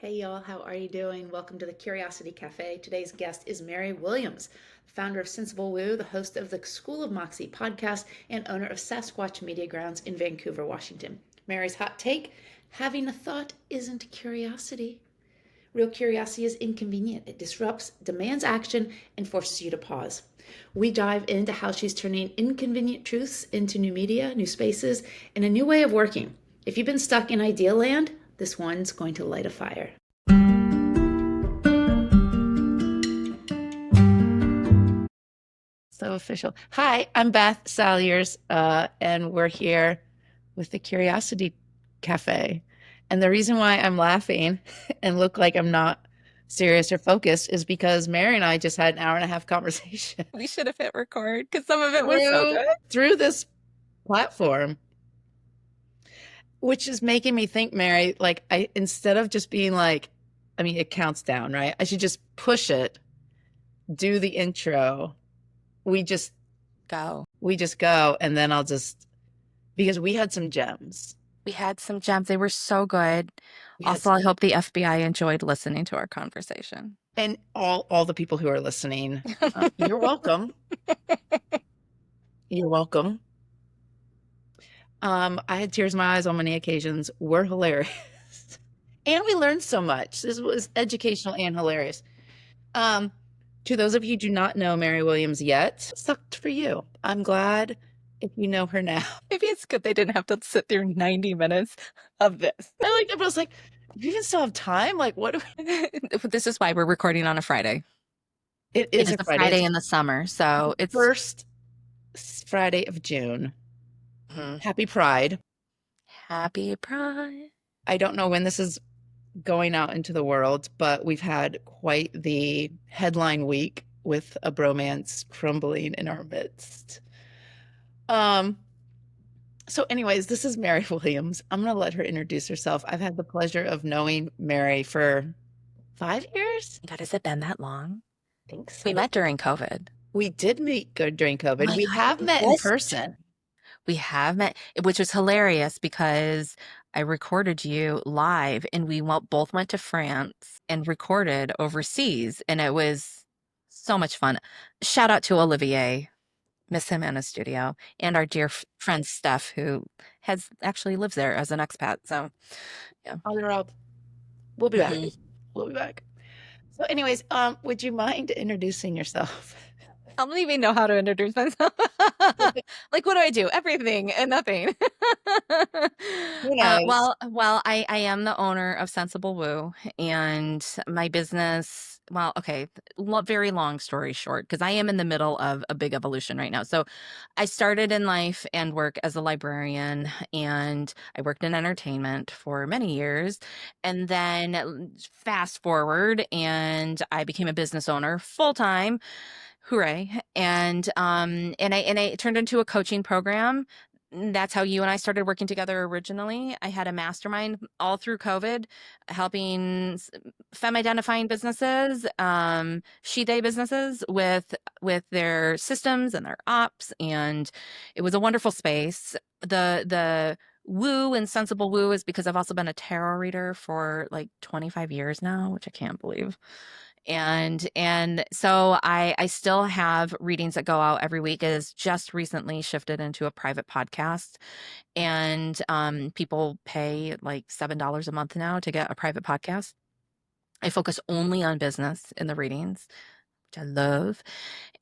Hey y'all, how are you doing? Welcome to the Curiosity Café. Today's guest is Mary Williams, founder of Sensible Woo, the host of the School of Moxie podcast, and owner of Sasquatch Media Grounds in Vancouver, Washington. Mary's hot take: having a thought isn't curiosity. Real curiosity is inconvenient. It disrupts, demands action, and forces you to pause. We dive into how she's turning inconvenient truths into new media, new spaces, and a new way of working. If you've been stuck in idea land, this one's going to light a fire. So official. Hi, I'm Beth Salyers, and we're here with the Curiosity Cafe. And the reason why I'm laughing and look like I'm not serious or focused is because Mary and I just had an hour and a half conversation We should have hit record because some of it was so good. through this platform, which is making me think, Mary, like instead of just being like, I mean, it counts down, right? I should just push it, do the intro. We just Go. go, and then because we had some gems. We had some gems. They were so good. We had Also, I hope the FBI enjoyed listening to our conversation. And all the people who are listening, you're welcome. You're welcome. I had tears in my eyes on many occasions. We're hilarious. And we learned so much. This was educational and hilarious. To those of you who do not know Mary Williams yet, sucked for you. I'm glad if you know her now. Maybe it's good they didn't have to sit through 90 minutes of this. I was like, you even still have time? Like, what? This is why we're recording on a Friday. It It is is a a Friday. Friday in the summer, so it's first Friday of June. Happy Pride. Happy Pride. I don't know when this is going out into the world, but we've had quite the headline week with a bromance crumbling in our midst. So anyways, this is Mary Williams. I'm going to let her introduce herself. I've had the pleasure of knowing Mary for 5 years. God, has it been that long? I think so. We met during COVID. We did meet during COVID. Oh we God, have met in person. We have met, which was hilarious because I recorded you live and we both went to France and recorded overseas. And it was so much fun. Shout out to Olivier. Miss him in a studio. And our dear friend Steph, who actually lives there as an expat. So, yeah. Oh, they're all. We'll be back. We'll be back. So anyways, would you mind introducing yourself? I don't even know how to introduce myself. Like, what do I do? Everything and nothing. Well, I am the owner of Sensible Woo, and my business, well, okay, very long story short, because I am in the middle of a big evolution right now. So I started in life and work as a librarian, and I worked in entertainment for many years. And then fast forward, and I became a business owner full time. Hooray. And I turned into a coaching program. That's how you and I started working together originally. I had a mastermind all through COVID, helping femme identifying businesses, she/they businesses with their systems and their ops, and it was a wonderful space. The woo and Sensible Woo is because I've also been a tarot reader for like 25 years now, which I can't believe. And so I still have readings that go out every week. It has just recently shifted into a private podcast, and people pay like $7 a month now to get a private podcast. I focus only on business in the readings, which I love.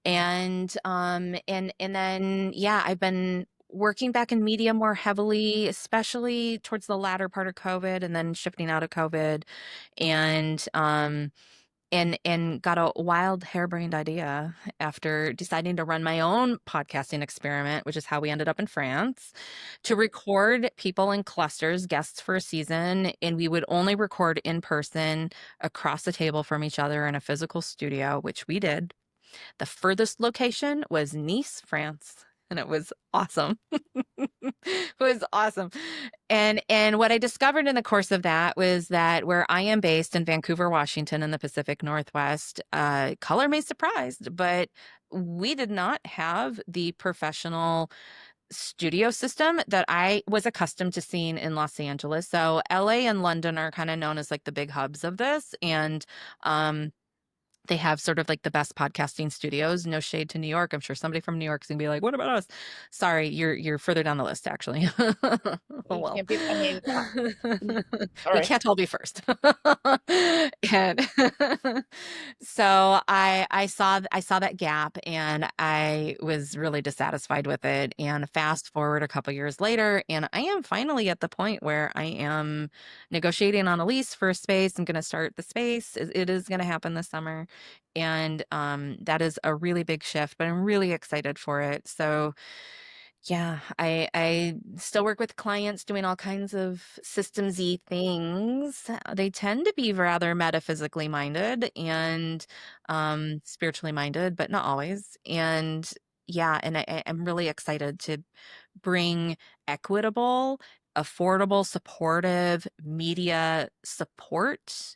And then yeah, I've been working back in media more heavily, especially towards the latter part of COVID and then shifting out of COVID. And got a wild harebrained idea after deciding to run my own podcasting experiment, which is how we ended up in France, to record people in clusters, guests for a season, and we would only record in person across the table from each other in a physical studio, which we did. The furthest location was Nice, France. And it was awesome. It was awesome. And what I discovered in the course of that was that where I am based in Vancouver, Washington, in the Pacific Northwest, color may surprise, but we did not have the professional studio system that I was accustomed to seeing in Los Angeles. So LA and London are kind of known as like the big hubs of this. And um, they have sort of like the best podcasting studios. No shade to New York. I'm sure somebody from New York's gonna be like, "What about us?" Sorry, you're further down the list, actually. Oh You well. can't be, I mean, all We right. can't all be first. And so I saw that gap and I was really dissatisfied with it. And fast forward a couple years later, and I am finally at the point where I am negotiating on a lease for a space. I'm going to start the space. It is going to happen this summer. And that is a really big shift, but I'm really excited for it. So yeah, I still work with clients doing all kinds of systems-y things. They tend to be rather metaphysically minded and spiritually minded, but not always. And yeah, and I'm really excited to bring equitable, affordable, supportive media support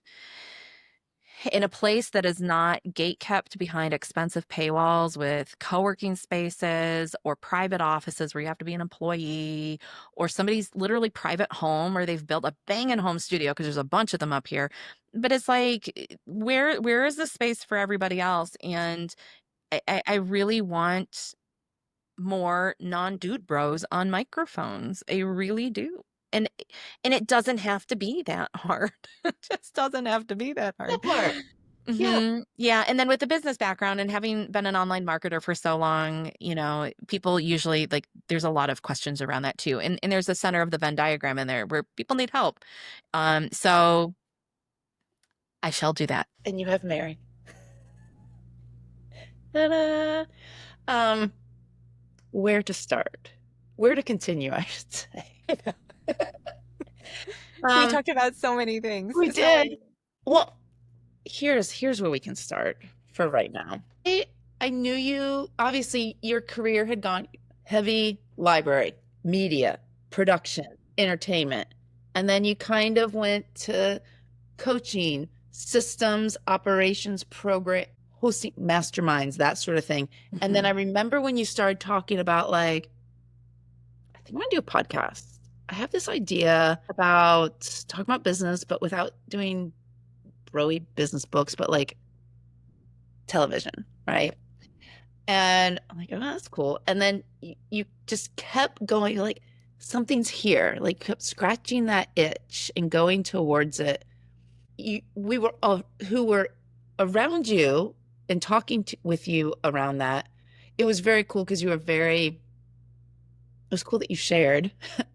in a place that is not gate kept behind expensive paywalls with co-working spaces or private offices where you have to be an employee or somebody's literally private home or they've built a banging home studio because there's a bunch of them up here. But it's like, where is the space for everybody else? And I really want more non-dude bros on microphones. I really do. And and it doesn't have to be that hard. It just doesn't have to be that That hard. part. Yeah. Yeah, and then with the business background and having been an online marketer for so long, people usually like there's a lot of questions around that too. And there's a center of the Venn diagram in there where people need help. So I shall do that. And you have Mary. Ta-da. Um, where to start? Where to continue, I should say. We Um, talked about so many things. we So did. Well, here's where we can start for right now. I knew you, obviously, your career had gone heavy library, media, production, entertainment. And then you kind of went to coaching, systems, operations, program, hosting masterminds, that sort of thing. And then I remember when you started talking about like, I think I want to do a podcast. I have this idea about talking about business, but without doing broy business books, but like television, right? And I'm like, oh, that's cool. And then you just kept going, like, something's here, like kept scratching that itch and going towards it. We were all who were around you and talking with you around that. It was very cool because it was cool that you shared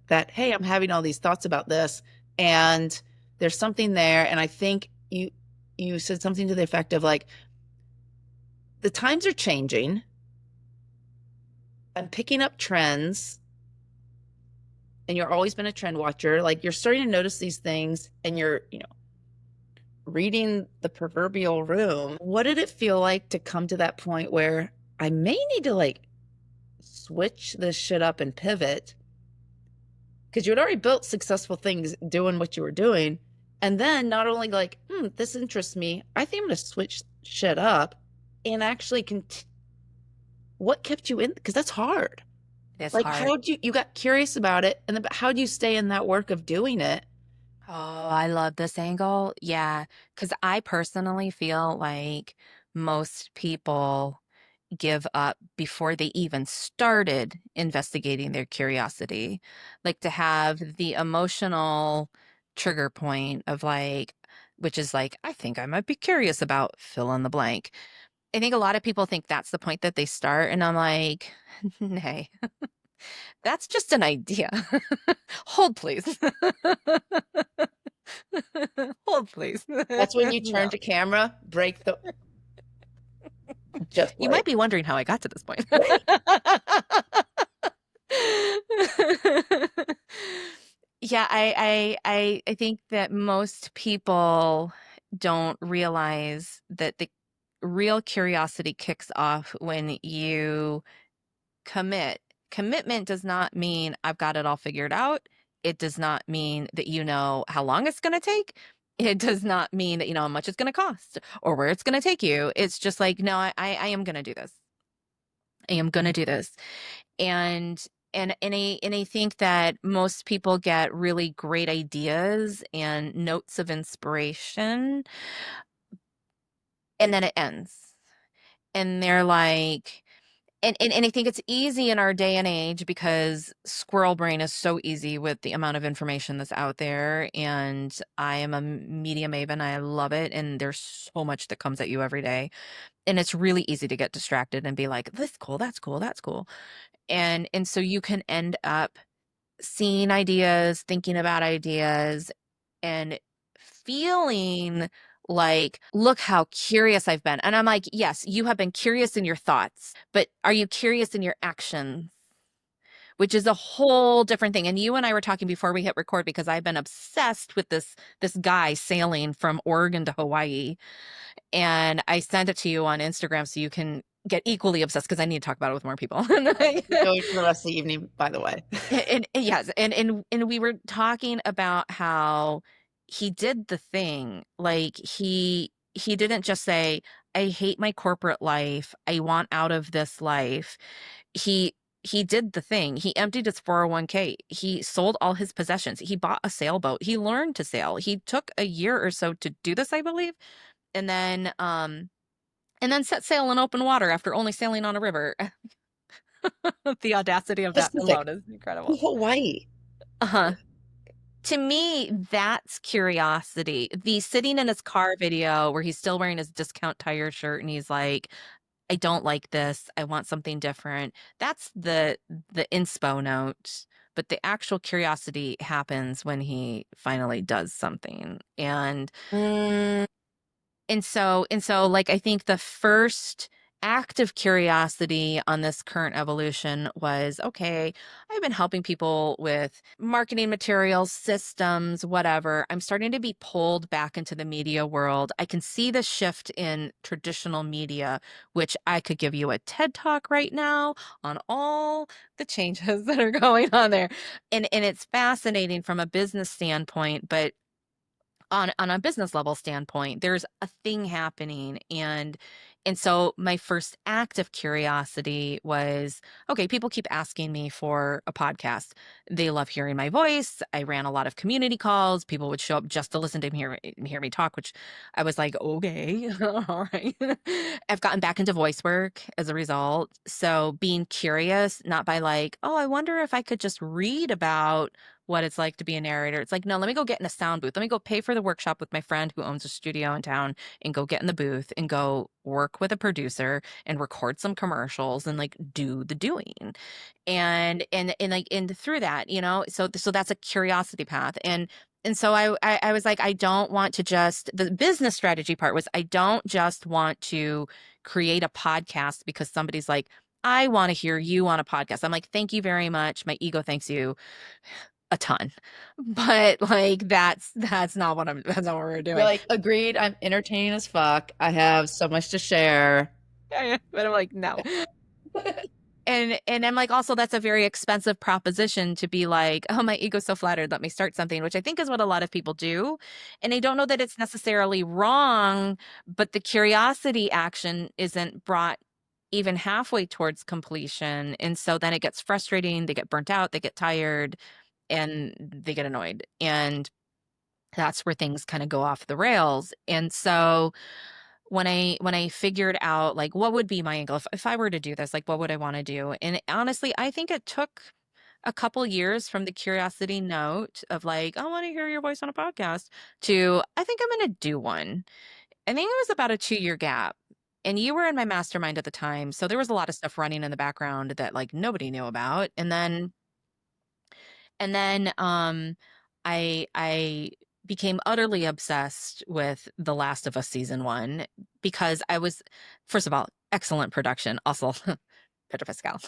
that, hey, I'm having all these thoughts about this and there's something there. And I think you said something to the effect of like, the times are changing. I'm picking up trends and you're always been a trend watcher. Like you're starting to notice these things and you're, reading the proverbial room. What did it feel like to come to that point where I may need to like switch this shit up and pivot? Because you had already built successful things doing what you were doing. And then not only like, this interests me, I think I'm going to switch shit up and actually what kept you in? Because that's hard. it's Like, hard. how'd you got curious about it, and then how'd you stay in that work of doing it? Oh, I love this angle. Yeah, because I personally feel like most people give up before they even started investigating their curiosity. Like to have the emotional trigger point of like, which is like, I think I might be curious about fill in the blank. I think a lot of people think that's the point that they start. And I'm like, nay, that's just an idea. Hold, please. Hold, please. That's when you turn No. to camera, break the just You might like be wondering how I got to this point. right. Yeah, I think that most people don't realize that the real curiosity kicks off when you commit. Commitment does not mean I've got it all figured out. It does not mean that you know how long it's going to take. It does not mean that you know how much it's going to cost or where it's going to take you. It's just like, no, I am going to do this. I am going to do this. And And I think that most people get really great ideas and notes of inspiration, and then it ends. And they're like, and I think it's easy in our day and age because squirrel brain is so easy with the amount of information that's out there. And I am a media maven. I love it. And there's so much that comes at you every day. And it's really easy to get distracted and be like, this cool, that's cool, that's cool. And so you can end up seeing ideas, thinking about ideas, and feeling like, look how curious I've been. And I'm like, yes, you have been curious in your thoughts, but are you curious in your actions? Which is a whole different thing. And you and I were talking before we hit record because I've been obsessed with this guy sailing from Oregon to Hawaii. And I sent it to you on Instagram so you can get equally obsessed because I need to talk about it with more people. Going for the rest of the evening, by the way. And yes, and we were talking about how he did the thing. Like he didn't just say, "I hate my corporate life. I want out of this life." He did the thing. He emptied his 401k. He sold all his possessions. He bought a sailboat. He learned to sail. He took a year or so to do this, I believe. And then set sail in open water after only sailing on a river. The audacity of that Pacific. alone is incredible. Hawaii. Uh-huh. To me, that's curiosity. The sitting in his car video where he's still wearing his discount tire shirt and he's like, I don't like this. I want something different. That's the inspo note. But the actual curiosity happens when he finally does something. Mm, And so, like, I think the first act of curiosity on this current evolution was, okay, I've been helping people with marketing materials, systems, whatever. I'm starting to be pulled back into the media world. I can see the shift in traditional media, which I could give you a TED talk right now on all the changes that are going on there. And it's fascinating from a business standpoint, but on a business level standpoint, there's a thing happening. And so my first act of curiosity was, okay, people keep asking me for a podcast. They love hearing my voice. I ran a lot of community calls. People would show up just to listen to me hear me talk, which I was like, okay, all right. I've gotten back into voice work as a result. So being curious, not by like, oh, I wonder if I could just read about what it's like to be a narrator. It's like, no, let me go get in a sound booth. Let me go pay for the workshop with my friend who owns a studio in town and go get in the booth and go work with a producer and record some commercials and like do the doing. And like and through that, so that's a curiosity path. And so I was like, I don't want to just the business strategy part was I don't just want to create a podcast because somebody's like, I want to hear you on a podcast. I'm like, thank you very much. My ego thanks you a ton. But, like, that's not what that's not what we're you're doing. like, agreed. I'm entertaining as fuck. I have so much to share. Yeah, but I'm like, "No." And I'm like, also, that's a very expensive proposition to be like, "Oh, my ego's so flattered, let me start something," which I think is what a lot of people do, and I don't know that it's necessarily wrong, but the curiosity action isn't brought even halfway towards completion, and so then it gets frustrating, they get burnt out, they get tired, and they get annoyed, and that's where things kind of go off the rails. And so when I figured out like what would be my angle if I were to do this, like what would I want to do? And honestly, I think it took a couple years from the curiosity note of like, I want to hear your voice on a podcast to I think I'm going to do one. I think it was about a 2-year gap. And you were in my mastermind at the time. So there was a lot of stuff running in the background that like nobody knew about. And then I became utterly obsessed with The Last of Us season 1 because I was first of all, excellent production. Also, Pedro Pascal.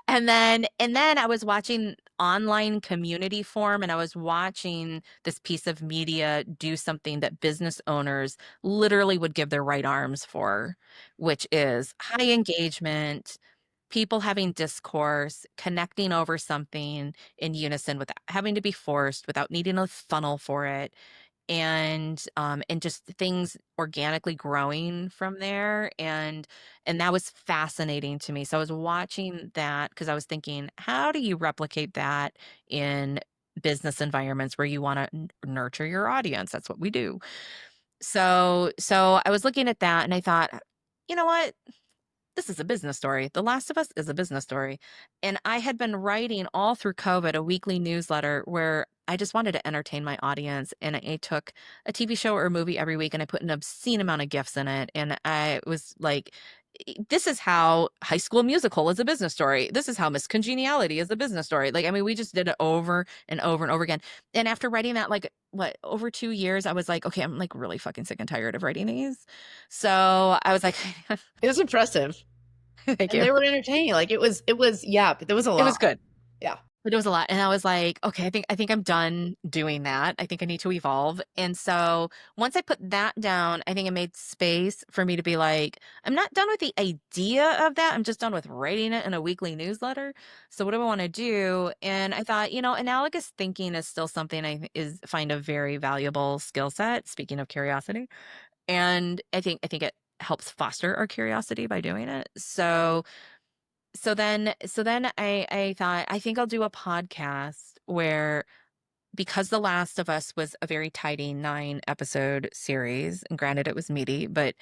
And then I was watching online community form and I was watching this piece of media do something that business owners literally would give their right arms for, which is high engagement, people having discourse, connecting over something in unison without having to be forced, without needing a funnel for it. and just things organically growing from there, and that was fascinating to me. So I was watching that because I was thinking, how do you replicate that in business environments where you want to nurture your audience? That's what we do. So I was looking at that and I thought, you know what? This is a business story. The Last of Us is a business story. And I had been writing all through COVID a weekly newsletter where I just wanted to entertain my audience. And I took a TV show or a movie every week and I put an obscene amount of gifts in it. And I was like, this is how High School Musical is a business story. This is how Miss Congeniality is a business story. Like, I mean, we just did it over and over and over again. And after writing that, like, what, over 2 years, I was like, okay, I'm like really fucking sick and tired of writing these. So I was like, It was impressive. thank And you. they were entertaining. Like yeah, but there was a It was lot. good. Yeah. But it was a lot, and I was like, "Okay, I think I'm done doing that. I think I need to evolve." And so, once I put that down, I think it made space for me to be like, "I'm not done with the idea of that, I'm just done with writing it in a weekly newsletter. So what do I wanna do?" And I thought, analogous thinking is still something I find a very valuable skill set, speaking of curiosity, and I think it helps foster our curiosity by doing it. So then I thought, I think I'll do a podcast where, because The Last of Us was a very tidy 9 episode series, and granted it was meaty, but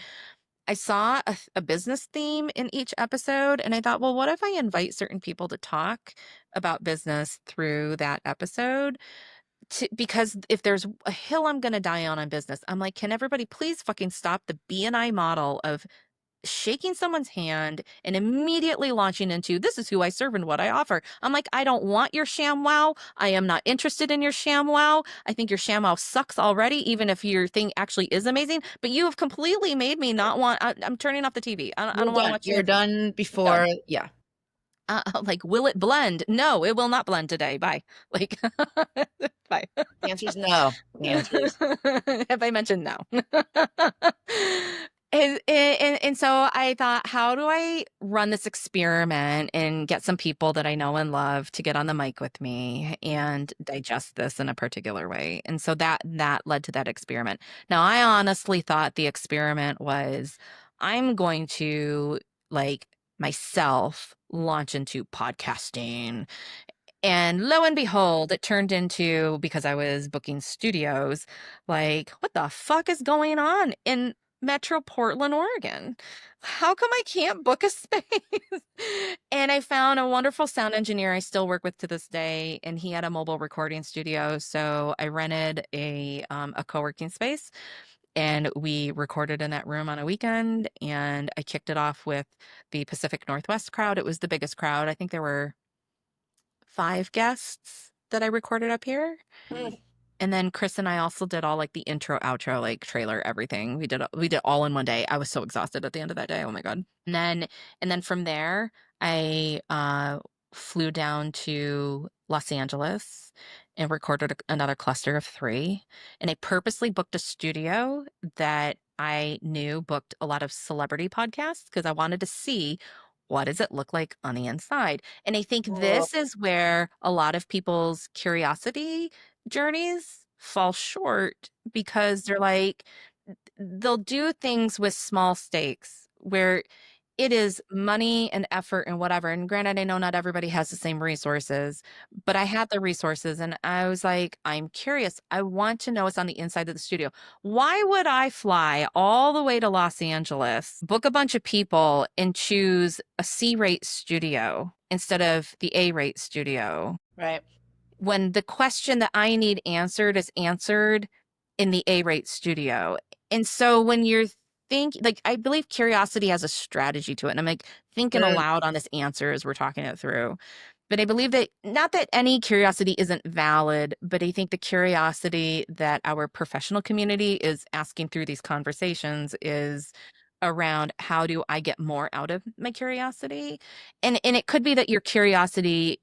I saw a business theme in each episode, and I thought, well, what if I invite certain people to talk about business through that episode? Because if there's a hill I'm gonna die on business, I'm like, can everybody please fucking stop the BNI model of shaking someone's hand and immediately launching into, this is who I serve and what I offer. I'm like, I don't want your sham wow. I am not interested in your sham wow. I think your sham wow sucks already, even if your thing actually is amazing. But you have completely made me not want. I'm turning off the TV. I You're don't want to done. watch You're your. done I'm done. before, yeah. Like, will it blend? No, it will not blend today. Bye. Like, bye. The answer is no. The answer is Have I mentioned no? And so I thought, how do I run this experiment and get some people that I know and love to get on the mic with me and digest this in a particular way? And so that led to that experiment. Now, I honestly thought the experiment was, I'm going to, like, myself launch into podcasting, and lo and behold, it turned into, because I was booking studios, like, what the fuck is going on in Metro Portland, Oregon? How come I can't book a space? And I found a wonderful sound engineer I still work with to this day, and he had a mobile recording studio. So I rented a co-working space, and we recorded in that room on a weekend. And I kicked it off with the Pacific Northwest crowd. It was the biggest crowd. I think there were 5 guests that I recorded up here. mm, And then Chris and I also did all like the intro, outro, like trailer, everything. We did all in one day. I was so exhausted at the end of that day. Oh my God. And then from there, I flew down to Los Angeles and recorded another cluster of 3. And I purposely booked a studio that I knew booked a lot of celebrity podcasts because I wanted to see, what does it look like on the inside. And I think oh, this is where a lot of people's curiosity journeys fall short, because they're like, they'll do things with small stakes where it is money and effort and whatever. And granted, I know not everybody has the same resources, but I had the resources and I was like, I'm curious. I want to know what's on the inside of the studio. Why would I fly all the way to Los Angeles, book a bunch of people, and choose a C-rate studio instead of the A-rate studio, right. when the question that I need answered is answered in the A-rate studio? And so when you're like, I believe curiosity has a strategy to it. And I'm like thinking Mm, aloud on this answer as we're talking it through. But I believe that, not that any curiosity isn't valid, but I think the curiosity that our professional community is asking through these conversations is around, how do I get more out of my curiosity? And it could be that your curiosity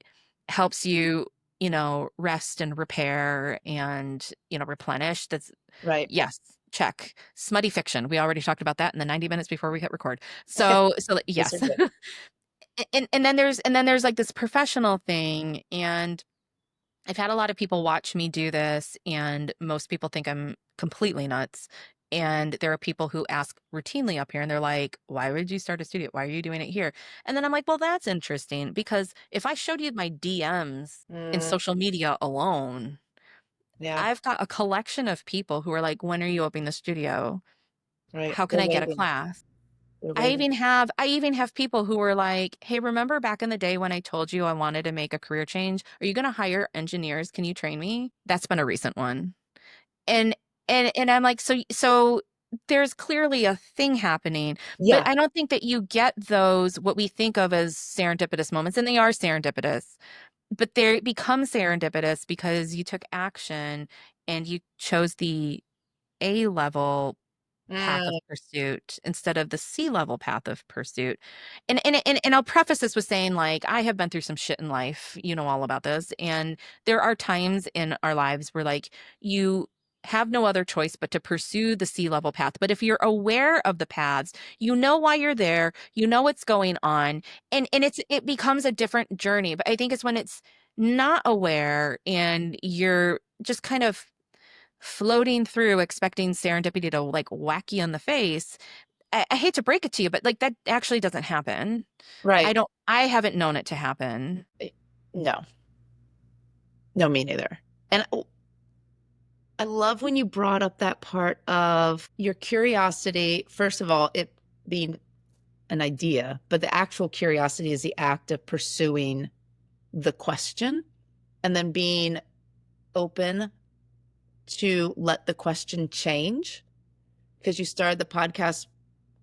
helps you, rest and repair and, replenish. That's, right. yes, check. Smutty fiction. We already talked about that in the 90 minutes before we hit record. So These are yes. good. And then there's like this professional thing, and I've had a lot of people watch me do this, and most people think I'm completely nuts. And there are people who ask routinely up here, and they're like, "Why would you start a studio? Why are you doing it here?" And then I'm like, "Well, that's interesting because if I showed you my DMs in Mm, social media alone, yeah, I've got a collection of people who are like, 'When are you opening the studio? right. How can They're I get a waiting. class?'" They're I waiting. even have I even have people who were like, "Hey, remember back in the day when I told you I wanted to make a career change? Are you gonna hire engineers? Can you train me?" That's been a recent one. And and I'm like, so there's clearly a thing happening, but Yeah. I don't think that you get those what we think of as serendipitous moments, and they are serendipitous, but they become serendipitous because you took action and you chose the A level path of Mm, pursuit instead of the sea level path of pursuit. And I'll preface this with saying, like, I have been through some shit in life. You know all about this. And there are times in our lives where like you have no other choice but to pursue the sea level path. But if you're aware of the paths, you know why you're there, you know what's going on, and it becomes a different journey. But I think it's when it's not aware and you're just kind of floating through expecting serendipity to like whack you in the face. I hate to break it to you, but like that actually doesn't happen. right. I haven't known it to happen. Eh, No, no, me neither. And I love when you brought up that part of your curiosity. First of all, it being an idea, but the actual curiosity is the act of pursuing the question and then being open to let the question change. Because you started the podcast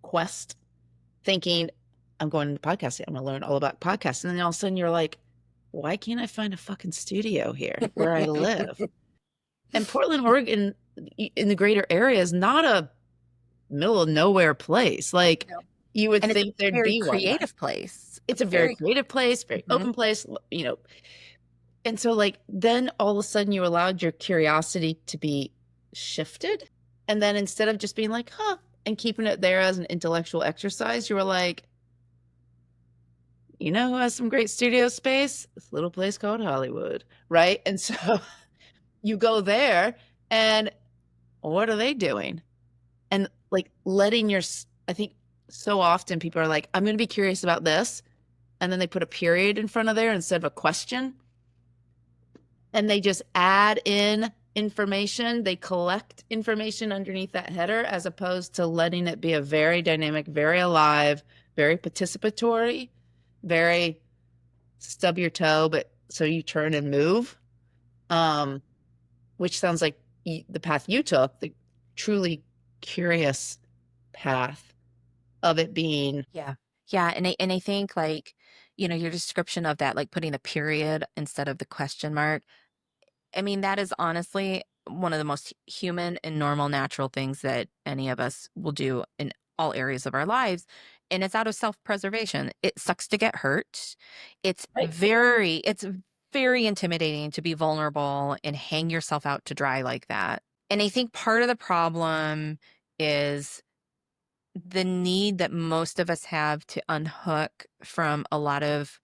quest thinking, I'm going into podcasting. I'm going to learn all about podcasts. And then all of a sudden you're like, why can't I find a fucking studio here where I live? And Portland, Oregon, in the greater area, is not a middle of nowhere place. Like No. you would And it's a think there'd very be one. creative place. A It's a very very creative place, very Mhm. open place, And so, like, then all of a sudden you allowed your curiosity to be shifted. And then instead of just being like, huh, and keeping it there as an intellectual exercise, you were like, you know who has some great studio space? This little place called Hollywood, right? And so you go there, and what are they doing? And like letting I think so often people are like, I'm going to be curious about this. And then they put a period in front of there instead of a question. And they just add in information. They collect information underneath that header as opposed to letting it be a very dynamic, very alive, very participatory, very stub your toe, but so you turn and move. Um, which sounds like the path you took, the truly curious path of it being Yeah. Yeah, and I think like, your description of that, like putting a period instead of the question mark. I mean, that is honestly one of the most human and normal natural things that any of us will do in all areas of our lives. And it's out of self-preservation. It sucks to get hurt. right. It's very intimidating to be vulnerable and hang yourself out to dry like that. And I think part of the problem is the need that most of us have to unhook from a lot of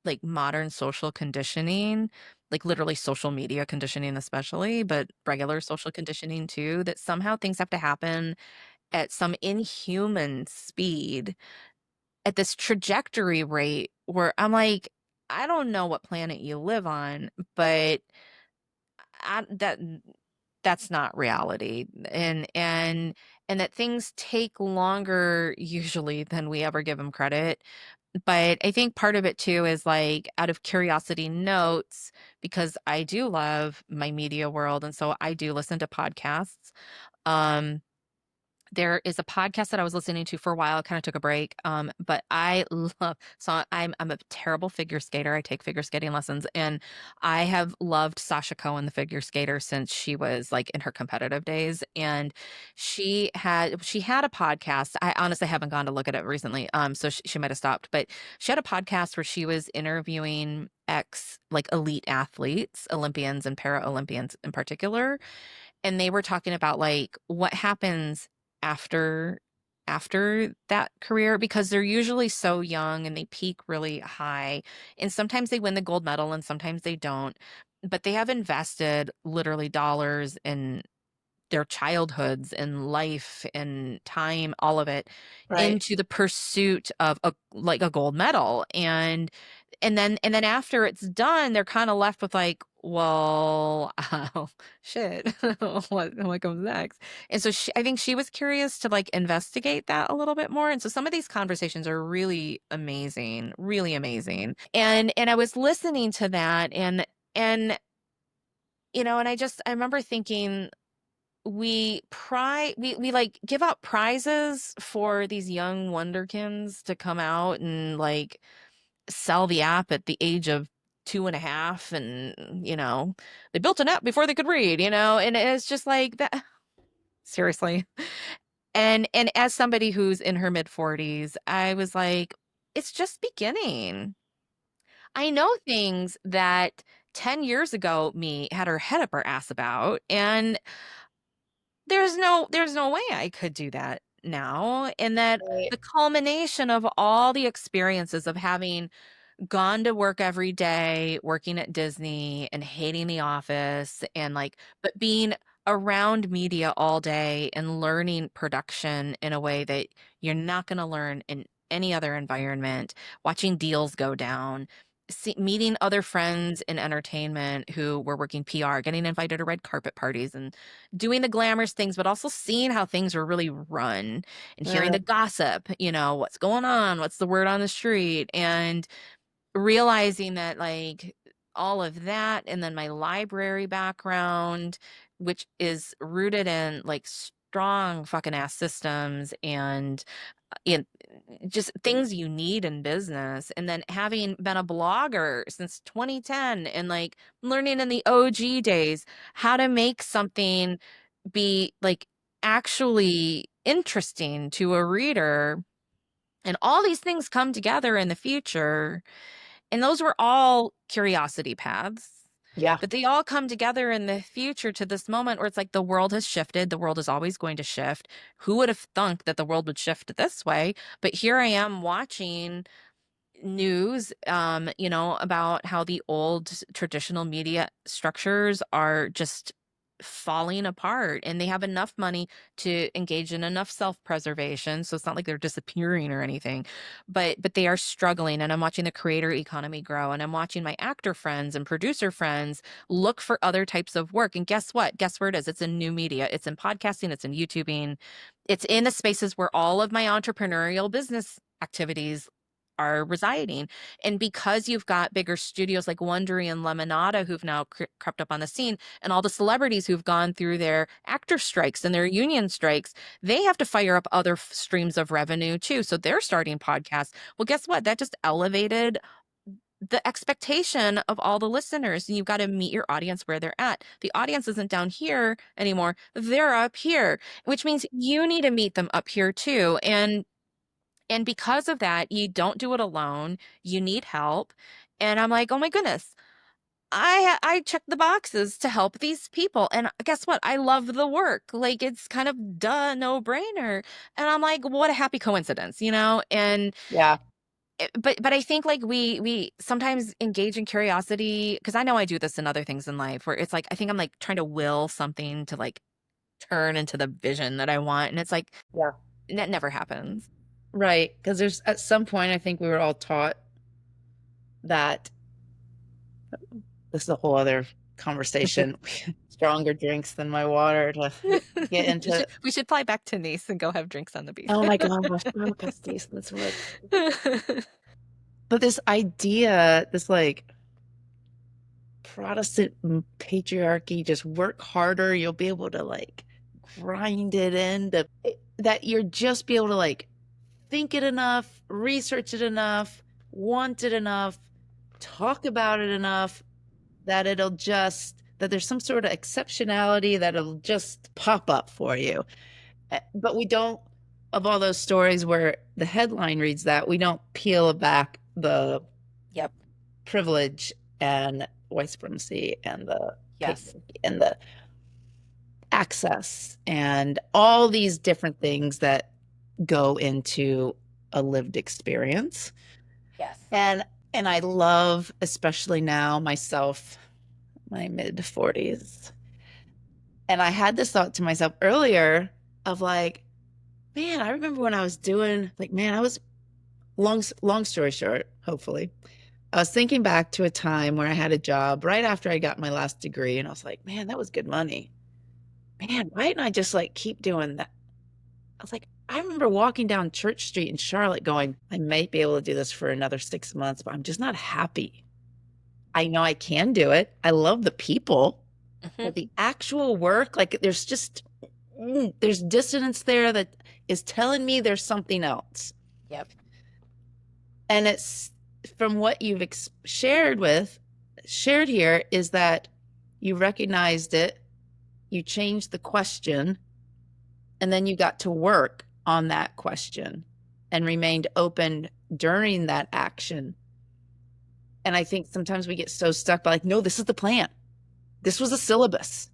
like modern social conditioning, like literally social media conditioning, especially, but regular social conditioning too, that somehow things have to happen at some inhuman speed at this trajectory rate where I'm like, I don't know what planet you live on, but that's not reality. And that things take longer usually than we ever give them credit. But I think part of it too is like out of curiosity notes, because I do love my media world. And so I do listen to podcasts. Um, there is a podcast that I was listening to for a while. I kind of took a break. But I love so I'm a terrible figure skater. I take figure skating lessons, and I have loved Sasha Cohen, the figure skater, since she was like in her competitive days. And she had a podcast. I honestly haven't gone to look at it recently. So she might have stopped, but she had a podcast where she was interviewing ex like elite athletes, Olympians and para Olympians in particular, and they were talking about like what happens after that career because they're usually so young and they peak really high, and sometimes they win the gold medal and sometimes they don't, but they have invested literally dollars in their childhoods and life and time, all of it, Right. into the pursuit of a gold medal. And then after it's done, they're kind of left with like, well, oh, shit, what comes next? And so I think she was curious to like investigate that a little bit more. And so some of these conversations are really amazing. And I was listening to that, and and I remember thinking, we like give out prizes for these young wonderkins to come out and like sell the app at the age of 2.5, and they built an app before they could read, and it's just like that. Seriously. And as somebody who's in her mid 40s, I was like, it's just beginning. I know things that 10 years ago me had her head up her ass about, and there's no way I could do that now. And that Right. the culmination of all the experiences of having gone to work every day, working at Disney and hating the office, and like, but being around media all day and learning production in a way that you're not going to learn in any other environment, watching deals go down, meeting other friends in entertainment who were working PR, getting invited to red carpet parties and doing the glamorous things, but also seeing how things were really run and hearing Uh, the gossip, what's going on, what's the word on the street, and realizing that like all of that, and then my library background, which is rooted in like strong fucking ass systems and in just things you need in business, and then having been a blogger since 2010 and like learning in the OG days how to make something be like actually interesting to a reader, and all these things come together in the future, and those were all curiosity paths. yeah. But they all come together in the future to this moment where it's like the world has shifted. The world is always going to shift. Who would have thunk that the world would shift this way? But here I am watching news, about how the old traditional media structures are just falling apart, and they have enough money to engage in enough self-preservation, so it's not like they're disappearing or anything, but they are struggling. And I'm watching the creator economy grow, and I'm watching my actor friends and producer friends look for other types of work. And guess where it is? It's in new media, it's in podcasting, it's in YouTubing, it's in the spaces where all of my entrepreneurial business activities are residing. And because you've got bigger studios like Wondery and Lemonada who've now crept up on the scene, and all the celebrities who've gone through their actor strikes and their union strikes, they have to fire up other streams of revenue too. So they're starting podcasts. Well, guess what? That just elevated the expectation of all the listeners, and you've got to meet your audience where they're at. The audience isn't down here anymore. They're up here, which means you need to meet them up here too. And because of that, you don't do it alone. You need help. And I'm like, oh my goodness, I check the boxes to help these people. And guess what? I love the work. Like it's kind of no brainer. And I'm like, what a happy coincidence, And Yeah. but I think like we sometimes engage in curiosity, because I know I do this in other things in life where it's like I think I'm like trying to will something to like turn into the vision that I want, and it's like Yeah. that never happens. Right. Because there's at some point, I think we were all taught that this is a whole other conversation. Stronger drinks than my water to get we should into. we should fly back to Nice and go have drinks on the beach. Oh my gosh. Oh, Castis, that's what. But this idea, this like Protestant patriarchy, just work harder, you'll be able to like grind it into that you're just be able to like think it enough, research it enough, want it enough, talk about it enough that it'll just that there's some sort of exceptionality that'll just pop up for you. But we don't, of all those stories where the headline reads that, we don't peel back the Yep. privilege and white supremacy and the Yes. patriarchy and the access and all these different things that go into a lived experience. Yes. And I love, especially now myself, my mid 40s. And I had this thought to myself earlier of like, man, I remember when I was doing like, man, I was long story short, hopefully. I was thinking back to a time where I had a job right after I got my last degree, and I was like, man, that was good money. Man, why didn't I just like keep doing that? I was like, I remember walking down Church Street in Charlotte going, I might be able to do this for another 6 months, but I'm just not happy. I know I can do it. I love the people, Hmm. but the actual work, like there's just, there's dissonance there that is telling me there's something else. Yep. And it's from what you've shared here is that you recognized it, you changed the question, and then you got to work on that question and remained open during that action. And I think sometimes we get so stuck by like, no, this is the plan. This was a syllabus.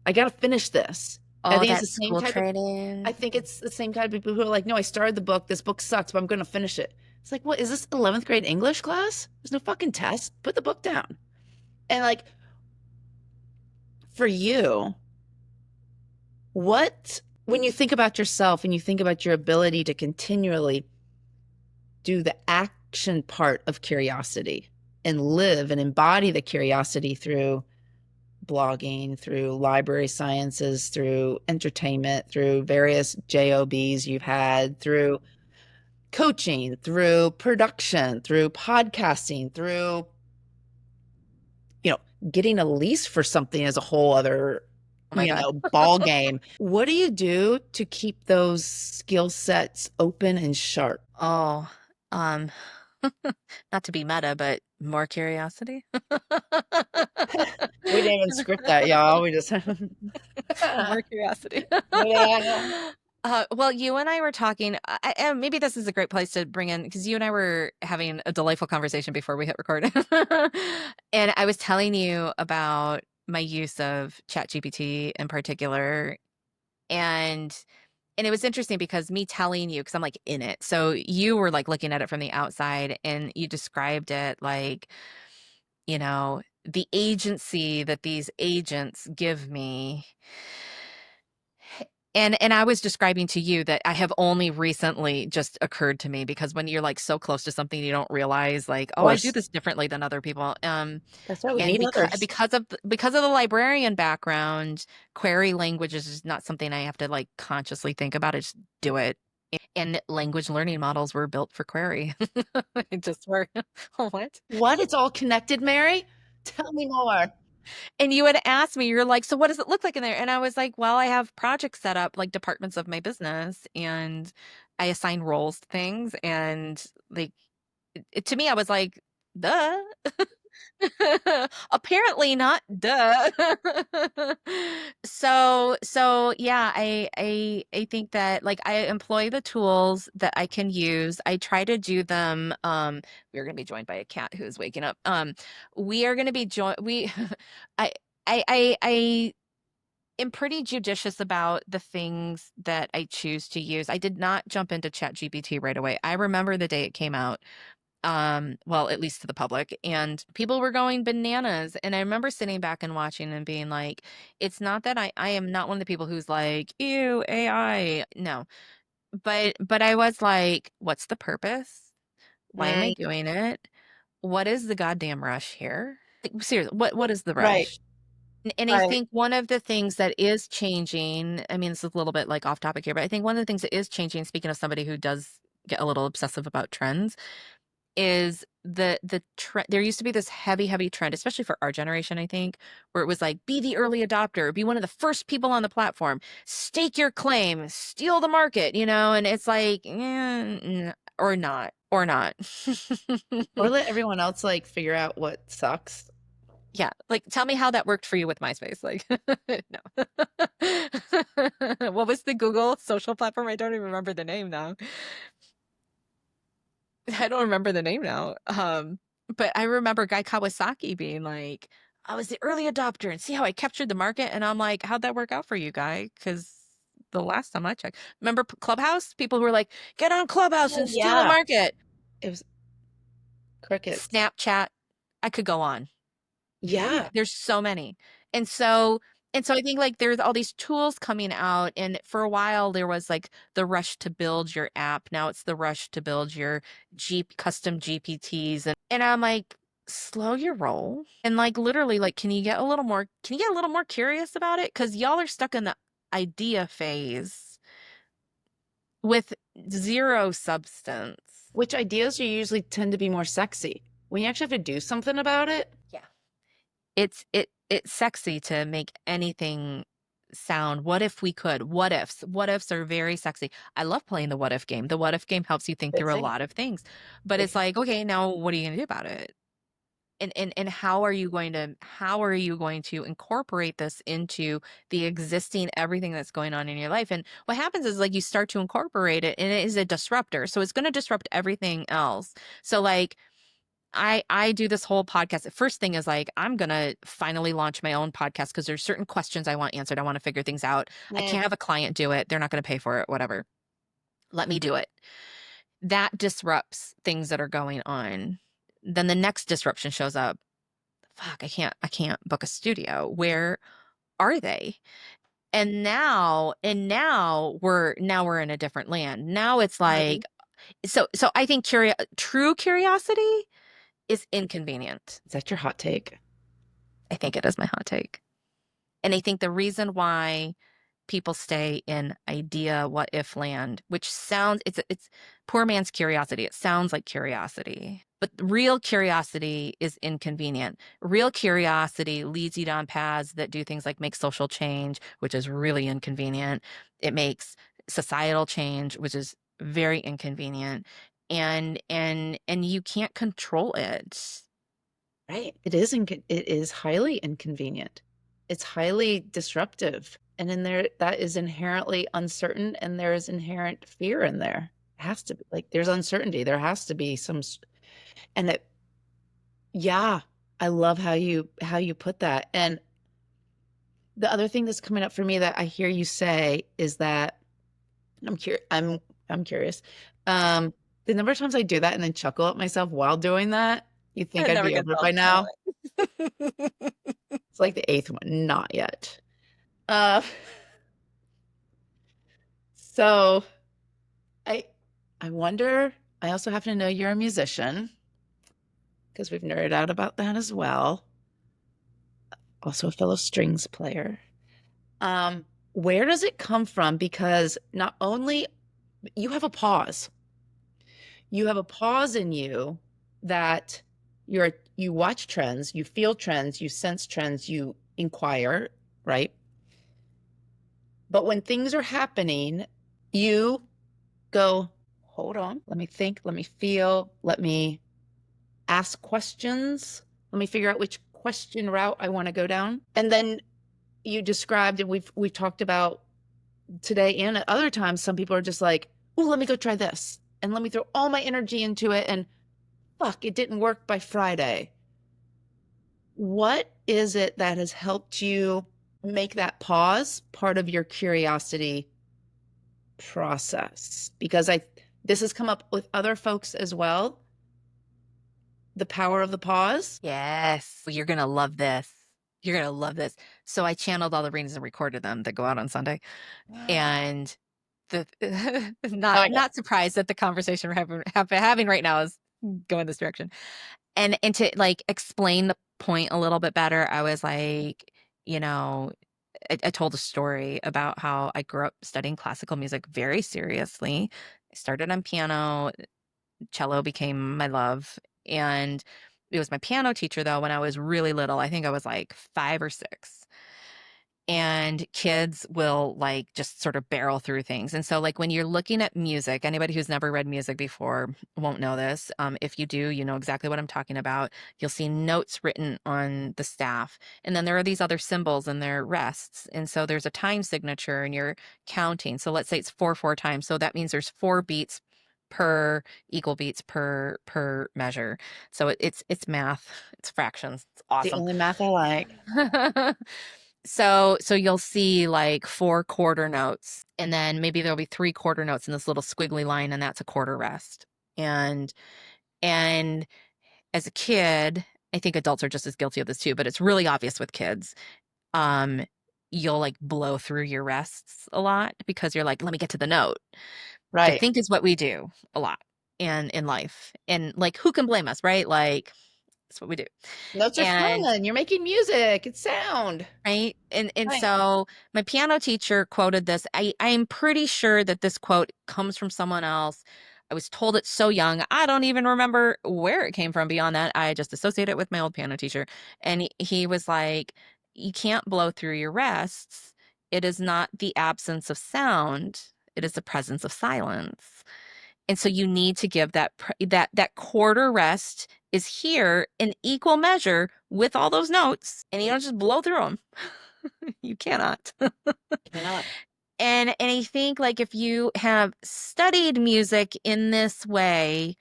I got to finish this. I All think it's that the same school type of I training. think it's the same type of people who are like, no, I started the book. This book sucks, but I'm going to finish it. It's like, what is this 11th grade English class? There's no fucking test. Put the book down. And like for you, what, when you think about yourself and you think about your ability to continually do the action part of curiosity and live and embody the curiosity through blogging, through library sciences, through entertainment, through various jobs you've had, through coaching, through production, through podcasting, through getting a lease for something is a whole other Oh my God. ball game. What do you do to keep those skill sets open and sharp? Oh, um, not to be meta, but more curiosity. We didn't even script that, y'all. We just More curiosity. yeah. Well, you and I were talking, and maybe this is a great place to bring in because you and I were having a delightful conversation before we hit record. And I was telling you about my use of ChatGPT in particular. And and it was interesting because me telling you, because I'm like in it. So you were like looking at it from the outside and you described it like, the agency that these agents give me. And I was describing to you that I have only recently just occurred to me because when you're like so close to something, you don't realize like, Of oh, I do course. this differently than other people. That's right. We And need because others. because of the librarian background, query language is just not something I have to like consciously think about. I just do it. And language learning models were built for query. It just were. What? What? It's all connected, Mary? Tell me more. And you had asked me, you're like, so what does it look like in there? And I was like, well, I have projects set up like departments of my business and I assign roles to things. And like, to me, I was like, duh. Apparently not, duh. So yeah, I think that like I employ the tools that I can use. I try to do them. We're gonna be joined by a cat who is waking up. We are gonna be joined. I, I am pretty judicious about the things that I choose to use. I did not jump into ChatGPT right away. I remember the day it came out, well, at least to the public, and people were going bananas. And I remember sitting back and watching and being like, it's not that I am not one of the people who's like, ew, AI. No. But I was like, what's the purpose? Why am I Mm, doing it? What is the goddamn rush here? Like, seriously, what is the right, rush? And I right. think one of the things that is changing, I mean, this is a little bit like off topic here, but I think one of the things that is changing, speaking of somebody who does get a little obsessive about trends, is the trend. There used to be this heavy trend, especially for our generation, I think, where it was like, be the early adopter, be one of the first people on the platform, stake your claim, steal the market, and it's like, or not, or not. Or let everyone else like figure out what sucks. Yeah, like tell me how that worked for you with MySpace. Like, no. What was the Google social platform? I don't even remember the name now. I don't remember the name now. But I remember Guy Kawasaki being like, I was the early adopter and see how I captured the market. And I'm like, how'd that work out for you, Guy? Because the last time I checked, remember Clubhouse? People who were like, get on Clubhouse Oh and steal the yeah. market. It was crickets. Snapchat. I could go on. Yeah. There's so many. And so I think like there's all these tools coming out, and for a while there was like the rush to build your app. Now it's the rush to build your custom GPTs, and I'm like, slow your roll. And like literally like can you get a little more curious about it? Because y'all are stuck in the idea phase with zero substance. Which ideas you usually tend to be more sexy when you actually have to do something about it. Yeah. It's sexy to make anything sound what if we could. What ifs are very sexy. I love playing the what if game. The what if game helps you think through a Fixing. lot of things, but it's Fixing. like, okay, now what are you going to do about it? And how are you going to incorporate this into the existing everything that's going on in your life? And what happens is like you start to incorporate it, and it is a disruptor, so it's going to disrupt everything else. So like I do this whole podcast. The first thing is like I'm gonna finally launch my own podcast because there's certain questions I want answered. I want to figure things out. I Eh. can't have a client do it. They're not gonna pay for it, whatever. Let me do it. That disrupts things that are going on. Then the next disruption shows up. Fuck, I can't book a studio. Where are they? And now we're in a different land. Now it's like Honey, so I think true curiosity is inconvenient. is that your hot take? I think it is my hot take. And I think the reason why people stay in idea what if land, which sounds it's poor man's curiosity. It sounds like curiosity. But real curiosity is inconvenient. Real curiosity leads you down paths that do things like make social change, which is really inconvenient. It makes societal change, which is very inconvenient. And you can't control it. Right. It is highly inconvenient. It's highly disruptive. And in there, that is inherently uncertain, and there is inherent fear in there. It has to be like there's uncertainty. There has to be and it, yeah, I love how you put that. And the other thing that's coming up for me that I hear you say is that I'm curious. Um, the number of times I do that and then chuckle at myself while doing that, you think It I'd never be gets over it old. by I now. know it. It's like the eighth one, not yet. Uh, so I I wonder, I also happen to know you're a musician because we've nerded out about that as well. Also a fellow strings player. Um, where does it come from? Because not only you have a pause, you have a pause in you that you watch trends, you feel trends, you sense trends, you inquire, right? But when things are happening, you go, hold on, let me think, let me feel, let me ask questions, let me figure out which question route I want to go down. And then you described, and we've talked about today and at other times, some people are just like, oh, let me go try this. And let me throw all my energy into it. And fuck, it didn't work by Friday. What is it that has helped you make that pause part of your curiosity process? Because this has come up with other folks as well. The power of the pause. Yes, you're gonna love this. You're gonna love this. So I channeled all the readings and recorded them that go out on Sunday, Oh and the my God. not surprised that the conversation we're having right now is going this direction. And to like explain the point a little bit better, I was like, you know, I told a story about how I grew up studying classical music very seriously. I started on piano, cello became my love. And it was my piano teacher, though, when I was really little. I think I was like 5 or 6. And kids will like just sort of barrel through things. And so, like, when you're looking at music, anybody who's never read music before won't know this. If you do, you know exactly what I'm talking about. You'll see notes written on the staff. And then there are these other symbols and their rests. And so there's a time signature and you're counting. So let's say it's 4 times. So that means there's 4 beats per equal beats per measure. So it's math, it's fractions. It's The awesome. only math I like. So you'll see like 4 quarter notes, and then maybe there'll be 3 quarter notes in this little squiggly line, and that's a quarter rest. And as a kid, I think adults are just as guilty of this too, but it's really obvious with kids. Um, you'll like blow through your rests a lot because you're like, let me get to the note. To Right. think is what we do a lot in life. And like who can blame us, right? Like that's what we do. Notes are And fun. You're making music. It's sound. right. And Right. so my piano teacher quoted this. I'm pretty sure that this quote comes from someone else. I was told it so young. I don't even remember where it came from beyond that. I just associate it with my old piano teacher. And he was like, you can't blow through your rests. It is not the absence of sound. It is the presence of silence. And so you need to give that quarter rest is here in equal measure with all those notes, and you don't just blow through them. You cannot. Cannot. And I think like if you have studied music in this way,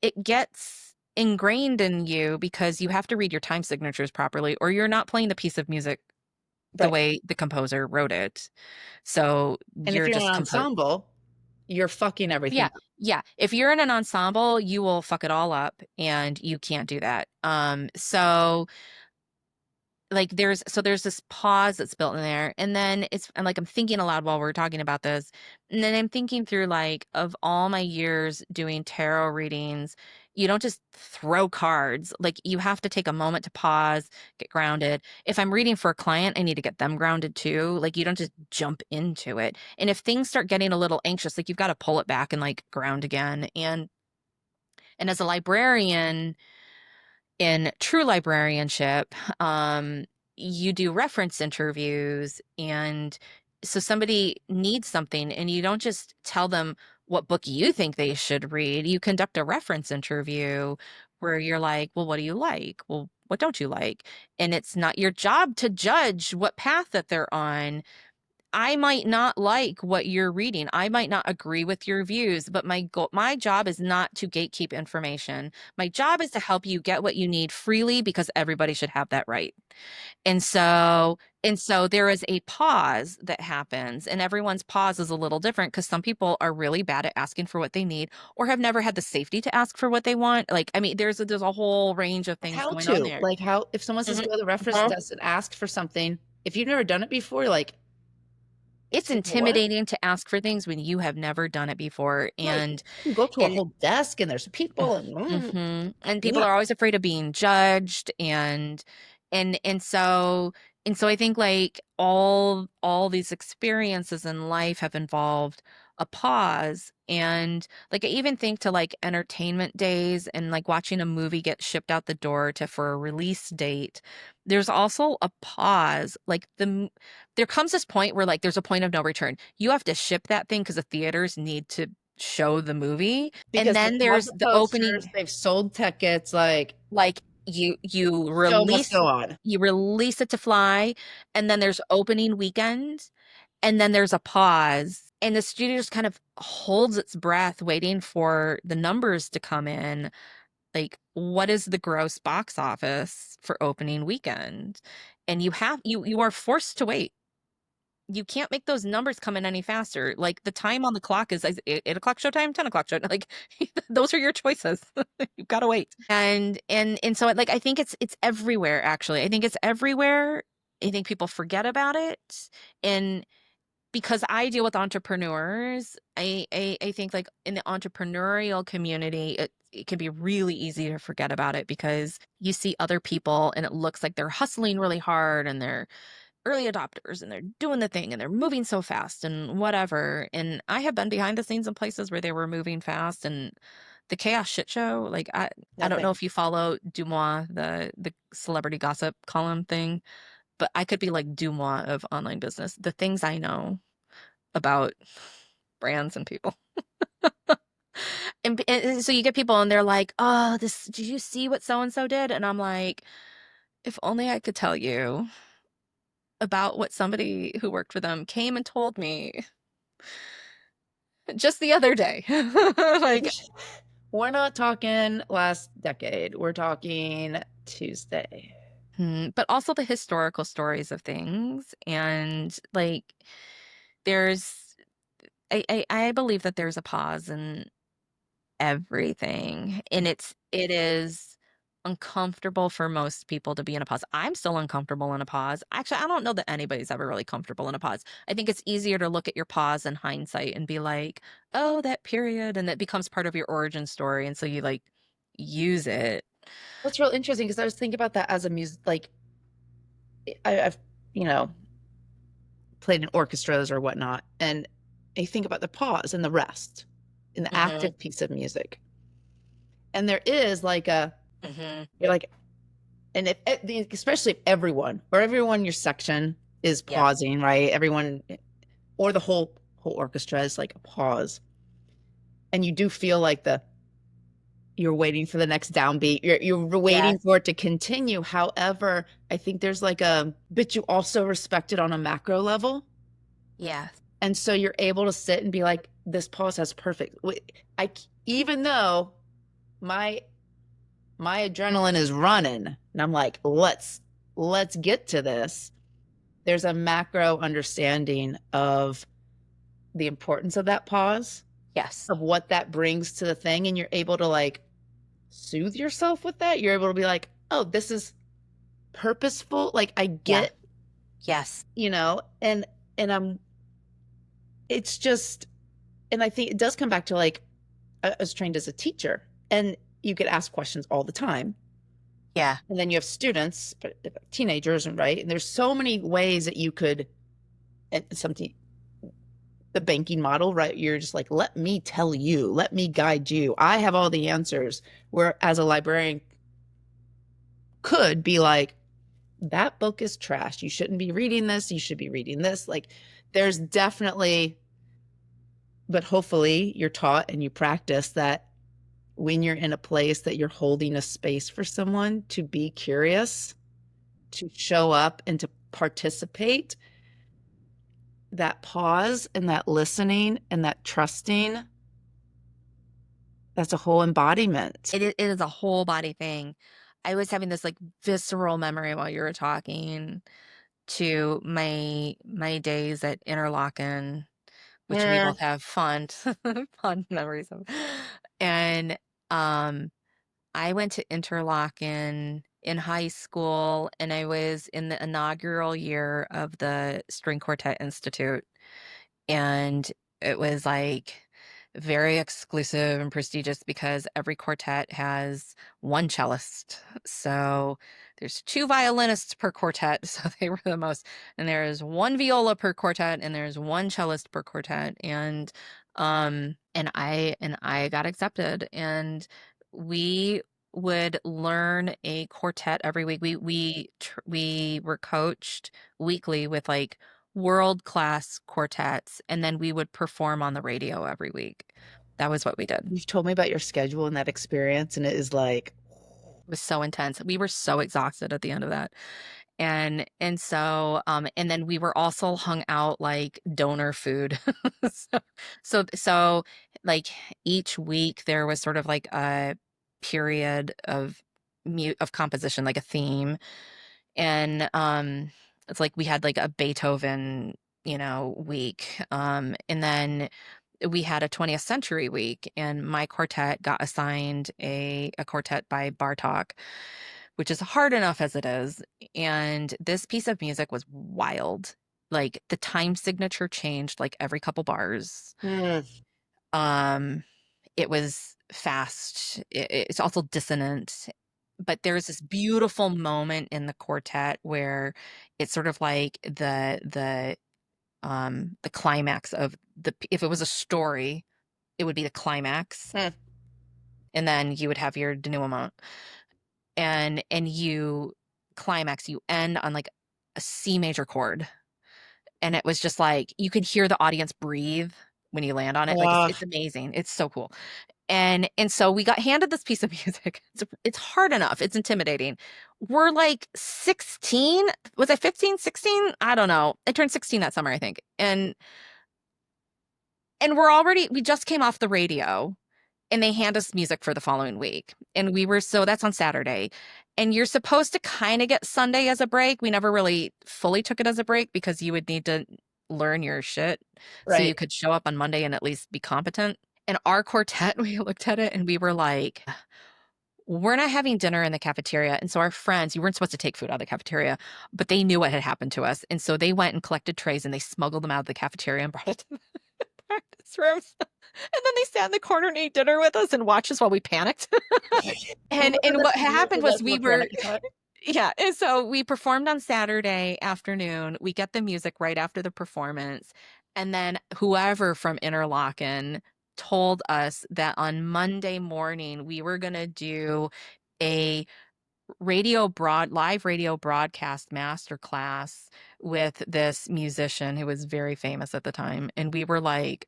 it gets ingrained in you because you have to read your time signatures properly, or you're not playing the piece of music the Right. way the composer wrote it. So And if you're you're in an just ensemble, you're fucking everything Yeah, up. yeah. If you're in an ensemble, you will fuck it all up, and you can't do that. So like there's this pause that's built in there, and then I'm like I'm thinking aloud while we're talking about this, and then I'm thinking through like of all my years doing tarot readings, you don't just throw cards. Like you have to take a moment to pause, get grounded. If I'm reading for a client, I need to get them grounded too. Like you don't just jump into it. And if things start getting a little anxious, like you've got to pull it back and like ground again. And as a librarian, in true librarianship, you do reference interviews. And so somebody needs something, and you don't just tell them what book you think they should read. You conduct a reference interview where you're like, well, what do you like? Well, what don't you like? And it's not your job to judge what path that they're on. I might not like what you're reading. I might not agree with your views, but my job is not to gatekeep information. My job is to help you get what you need freely because everybody should have that right. And so there is a pause that happens, and everyone's pause is a little different because some people are really bad at asking for what they need or have never had the safety to ask for what they want. Like, I mean, there's a whole range of things How going on to? there. Like how if someone says Mhm. go to the reference Mhm. desk and ask for something, if you've never done it before, like, It's what? intimidating to ask for things when you have never done it before. Right. And You can go to a and whole desk and there's people and And people yeah. are always afraid of being judged. And so I think like all these experiences in life have involved a pause. And like I even think to like entertainment days and like watching a movie get shipped out the door to for a release date, there's also a pause. Like there comes this point where like there's a point of no return. You have to ship that thing because the theaters need to show the movie. And Because they've then had there's the the posters, opening, they've sold tickets, like, like you show must release go on. it to fly, and then there's opening weekend, and then there's a pause, and the studio just kind of holds its breath waiting for the numbers to come in. Like, what is the gross box office for opening weekend? And you are forced to wait. You can't make those numbers come in any faster. Like the time on the clock is 8 o'clock showtime, 10 o'clock show. Like those are your choices. You've got to wait. And so like I think it's everywhere actually. I think it's everywhere. I think people forget about it. And because I deal with entrepreneurs, I think like in the entrepreneurial community, it can be really easy to forget about it because you see other people and it looks like they're hustling really hard and they're early adopters and they're doing the thing and they're moving so fast and whatever. And I have been behind the scenes in places where they were moving fast and the chaos shit show. Like I don't know Nothing. if you follow Dumois, the celebrity gossip column thing, but I could be like Dumois of online business. The things I know about brands and people. And so you get people and they're like, "Oh, this did you see what so and so did?" And I'm like, "If only I could tell you about what somebody who worked for them came and told me just the other day." Like, We're not talking last decade. We're talking Tuesday. but also the historical stories of things. And like, there's, I believe that there's a pause in everything. And it is uncomfortable for most people to be in a pause. I'm still uncomfortable in a pause. Actually, I don't know that anybody's ever really comfortable in a pause. I think it's easier to look at your pause in hindsight and be like, "Oh, that period," and it becomes part of your origin story, and so you, like, use it. That's real interesting because I was thinking about that as a music, like I've, you know, played in orchestras or whatnot, and I think about the pause and the rest in the Mhm, active piece of music. And there is like a, mhm. you're like, and especially if everyone or everyone in your section is Yeah. pausing, right? Everyone or the whole orchestra is like a pause, and you do feel like you're waiting for the next downbeat. You're Yes, waiting for it to continue. However, I think there's like a bit you also respect it on a macro level. yes, And so you're able to sit and be like, this pause has perfect. I even though my my adrenaline is running, and I'm like, let's get to this. There's a macro understanding of the importance of that pause, yes. of what that brings to the thing, and you're able to like soothe yourself with that. You're able to be like, oh, this is purposeful. Like I Yeah, get, yes. and I'm it's just, and I think it does come back to like I was trained as a teacher, and you get asked questions all the time. Yeah, And then you have students, but teenagers, right? And there's so many ways that you could, and something, the banking model, right? You're just like, let me tell you, let me guide you. I have all the answers. Where as a librarian could be like, that book is trash. You shouldn't be reading this. You should be reading this. Like, there's definitely, but hopefully you're taught and you practice that when you're in a place that you're holding a space for someone to be curious, to show up and to participate, that pause and that listening and that trusting, that's a whole embodiment. it is a whole body thing. I was having this, like, visceral memory while you were talking to my days at Interlochen, which we Yeah. both have fond fond memories of. And, um, I went to Interlochen in high school, and I was in the inaugural year of the String Quartet Institute, and it was, like, very exclusive and prestigious because every quartet has 1 cellist. So, there's 2 violinists per quartet, so they were the most, and there's 1 viola per quartet, and there's 1 cellist per quartet, and I got accepted, and we would learn a quartet every week. We were coached weekly with, like, world-class quartets, and then we would perform on the radio every week. That was what we did. You've told me about your schedule and that experience, and it is like, It was so intense. We were so exhausted at the end of that. And then we were also hung out like donor food. So so, like, each week there was sort of like a period of composition, like a theme. And, it's like we had like a Beethoven, week, and then we had a 20th century week, and my quartet got assigned a quartet by Bartok, which is hard enough as it is, and this piece of music was wild. Like, the time signature changed, like, every couple bars. mm, Um, it was fast, it's also dissonant, but there's this beautiful moment in the quartet where it's sort of like the climax of if it was a story, it would be the climax, mm. and then you would have your denouement, and you climax, you end on, like, a C major chord, and it was just like, you could hear the audience breathe when you land on it, like, it's Ah, amazing, it's so cool. And so we got handed this piece of music. It's hard enough, it's intimidating. We're, like, 16? Was I 15, 16? I don't know. I turned 16 that summer, I think, and we just came off the radio, and they hand us music for the following week, and that's on Saturday, and you're supposed to kinda get Sunday as a break. We never really fully took it as a break because you would need to learn your shit so you right. could show up on Monday and at least be competent. And our quartet, we looked at it and we were like, we're not having dinner in the cafeteria. And so our friends, you weren't supposed to take food out of the cafeteria, but they knew what had happened to us. And so they went and collected trays and they smuggled them out of the cafeteria and brought it to the practice rooms. And then they sat in the corner and ate dinner with us and watched us while we panicked. I and love and that what that's exactly happened that's was from we a were panic attack. yeah, and so we performed on Saturday afternoon. We get the music right after the performance, and then whoever from Interlochen told us that on Monday morning we were gonna do a live radio broadcast masterclass with this musician who was very famous at the time, and we were like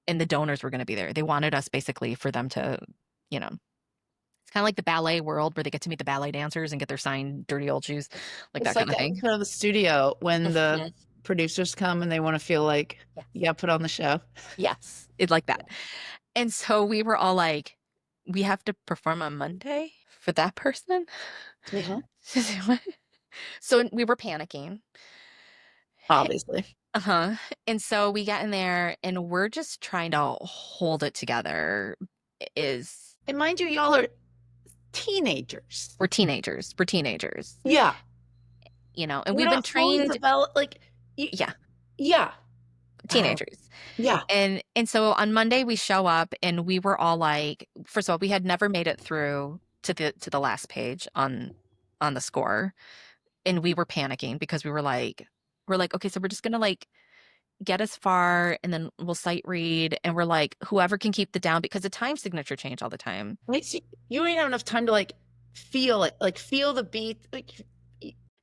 and the donors were gonna be there. They wanted us basically for them to, you know it's kinda like the ballet world where they get to meet the ballet dancers and get their signed dirty old shoes, like It's that like kinda the thing. episode of the studio when the Mhm. producers come and they want to feel like Yes. you got put on the show. Yes, it's like Yeah. that. And so we were all like, "We have to perform on Monday for that person?" Uh-huh. So we were panicking. Obviously. Uh-huh. And so we got in there and we're just trying to hold it together is And mind you, y'all are teenagers. we're teenagers. We're teenagers, Yeah. and You're we've been not fully trained developed. Like, yeah, yeah. Oh, teenagers. yeah. And so on Monday we show up and we were all like, first of all, we had never made it through to the last page on the score. And we were panicking because we're like, okay, so we're just gonna like get as far and then we'll sight read and we're like, whoever can keep the down because the time signature change all the time. Right? So you ain't have enough time to like feel it, like feel the beat. Like,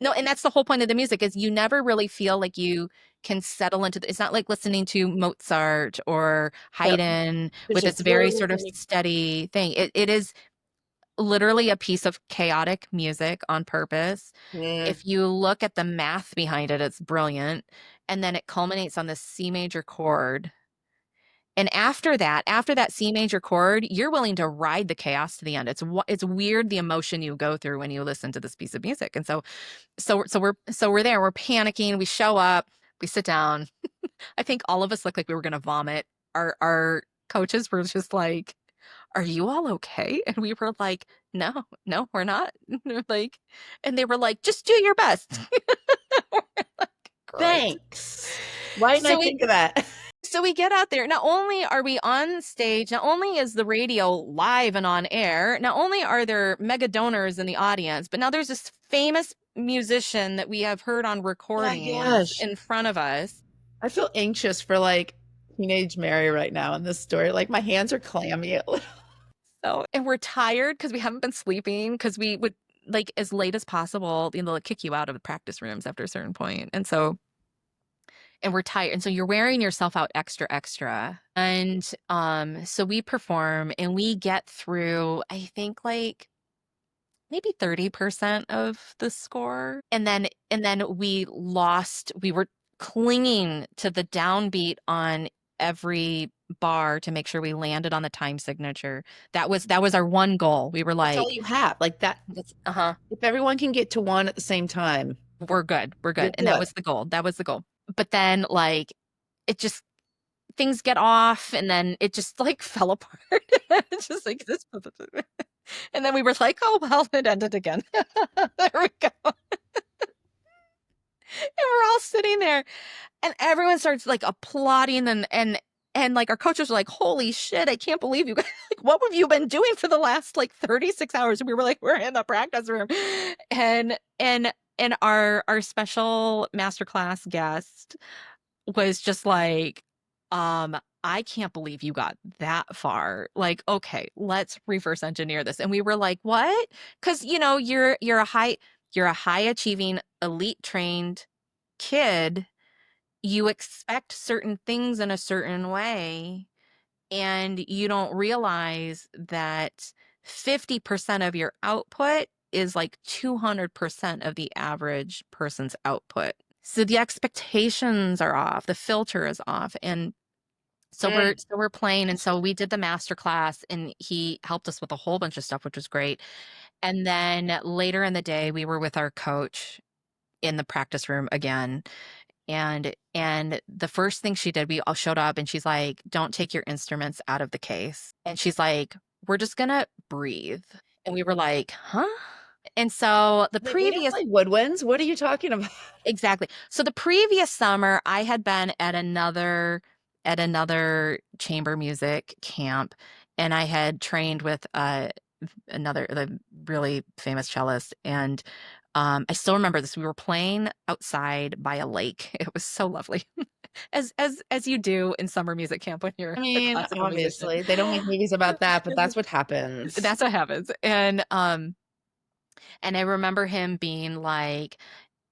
No, and that's the whole point of the music is you never really feel like you can settle it's not like listening to Mozart or yep. Haydn There's with a this very flow. sort of steady thing. It is literally a piece of chaotic music on purpose. Mm. If you look at the math behind it, it's brilliant. And then it culminates on this C major chord. And after that C major chord, you're willing to ride the chaos to the end. It's weird the emotion you go through when you listen to this piece of music. And so we're there, we're panicking, we show up, we sit down. I think all of us look like we were gonna vomit. Our coaches were just like, "Are you all okay?" And we were like, "No, no, we're not." Like, and they were like, "Just do your best." We're like, "Great." Thanks. Why didn't I So we think of that? so we get out there. Not only are we on stage, not only is the radio live and on air, not only are there mega donors in the audience, but now there's this famous musician that we have heard on Oh my recordings gosh. in front of us. I feel anxious for like teenage Mary right now in this story. Like my hands are clammy. So, and we're tired because we haven't been sleeping because we would like as late as possible, like kick you out of the practice rooms after a certain point. And we're tired. And so you're wearing yourself out extra, extra. And so we perform and we get through, I think like maybe 30% of the score. And then we were clinging to the downbeat on every bar to make sure we landed on the time signature. That was our one goal. We were That's all like, you have. Like that. uh-huh, If everyone can get to one at the same time, we're good. We're you're good. And that good. was the goal. That was the goal. But then like it just things get off and then it just like fell apart. It's just like this. And then we were like, oh well, it ended again. There we go. And we're all sitting there and everyone starts like applauding and like our coaches are like, holy shit, I can't believe you guys like what have you been doing for the last like 36 hours? And we were like, we're in the practice room. And our special masterclass guest was just like, I can't believe you got that far. Like, okay, let's reverse engineer this. And we were like, what? Because you're a high achieving, elite trained kid. You expect certain things in a certain way, and you don't realize that 50% of your output is like 200% of the average person's output. So the expectations are off, the filter is off. And so we're Mm. so we're playing. And so we did the master class and he helped us with a whole bunch of stuff, which was great. And then later in the day, we were with our coach in the practice room again. And the first thing she did, we all showed up and she's like, don't take your instruments out of the case. And she's like, we're just gonna breathe. And we were like, huh? And so the Like, we don't previous play woodwinds. What are you talking about? Exactly. So the previous summer, I had been at another chamber music camp, and I had trained with another the really famous cellist. And I still remember this. We were playing outside by a lake. It was so lovely, as you do in summer music camp when you're I a mean, classical musician. obviously, they don't make movies about that, but that's what happens. That's what happens. And I remember him being like,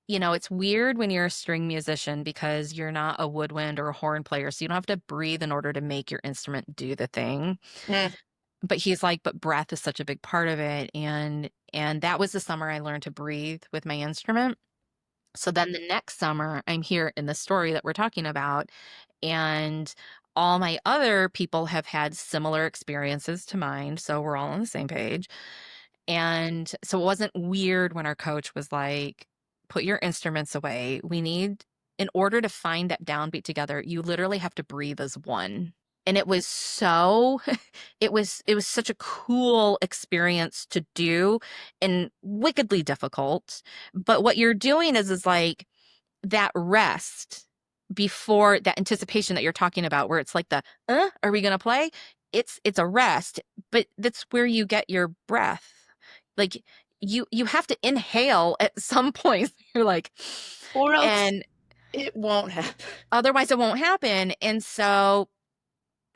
it's weird when you're a string musician because you're not a woodwind or a horn player, so you don't have to breathe in order to make your instrument do the thing. Mm, But he's like, but breath is such a big part of it. And that was the summer I learned to breathe with my instrument. So then the next summer, I'm here in the story that we're talking about, and all my other people have had similar experiences to mine. So we're all on the same page. And so it wasn't weird when our coach was like, put your instruments away. In order to find that downbeat together, you literally have to breathe as one. And it was so, it was such a cool experience to do and wickedly difficult. But what you're doing is like that rest before that anticipation that you're talking about, where it's like are we going to play? It's a rest, but that's where you get your breath. Like you have to inhale at some point. You're like, or else and it won't happen. otherwise it won't happen.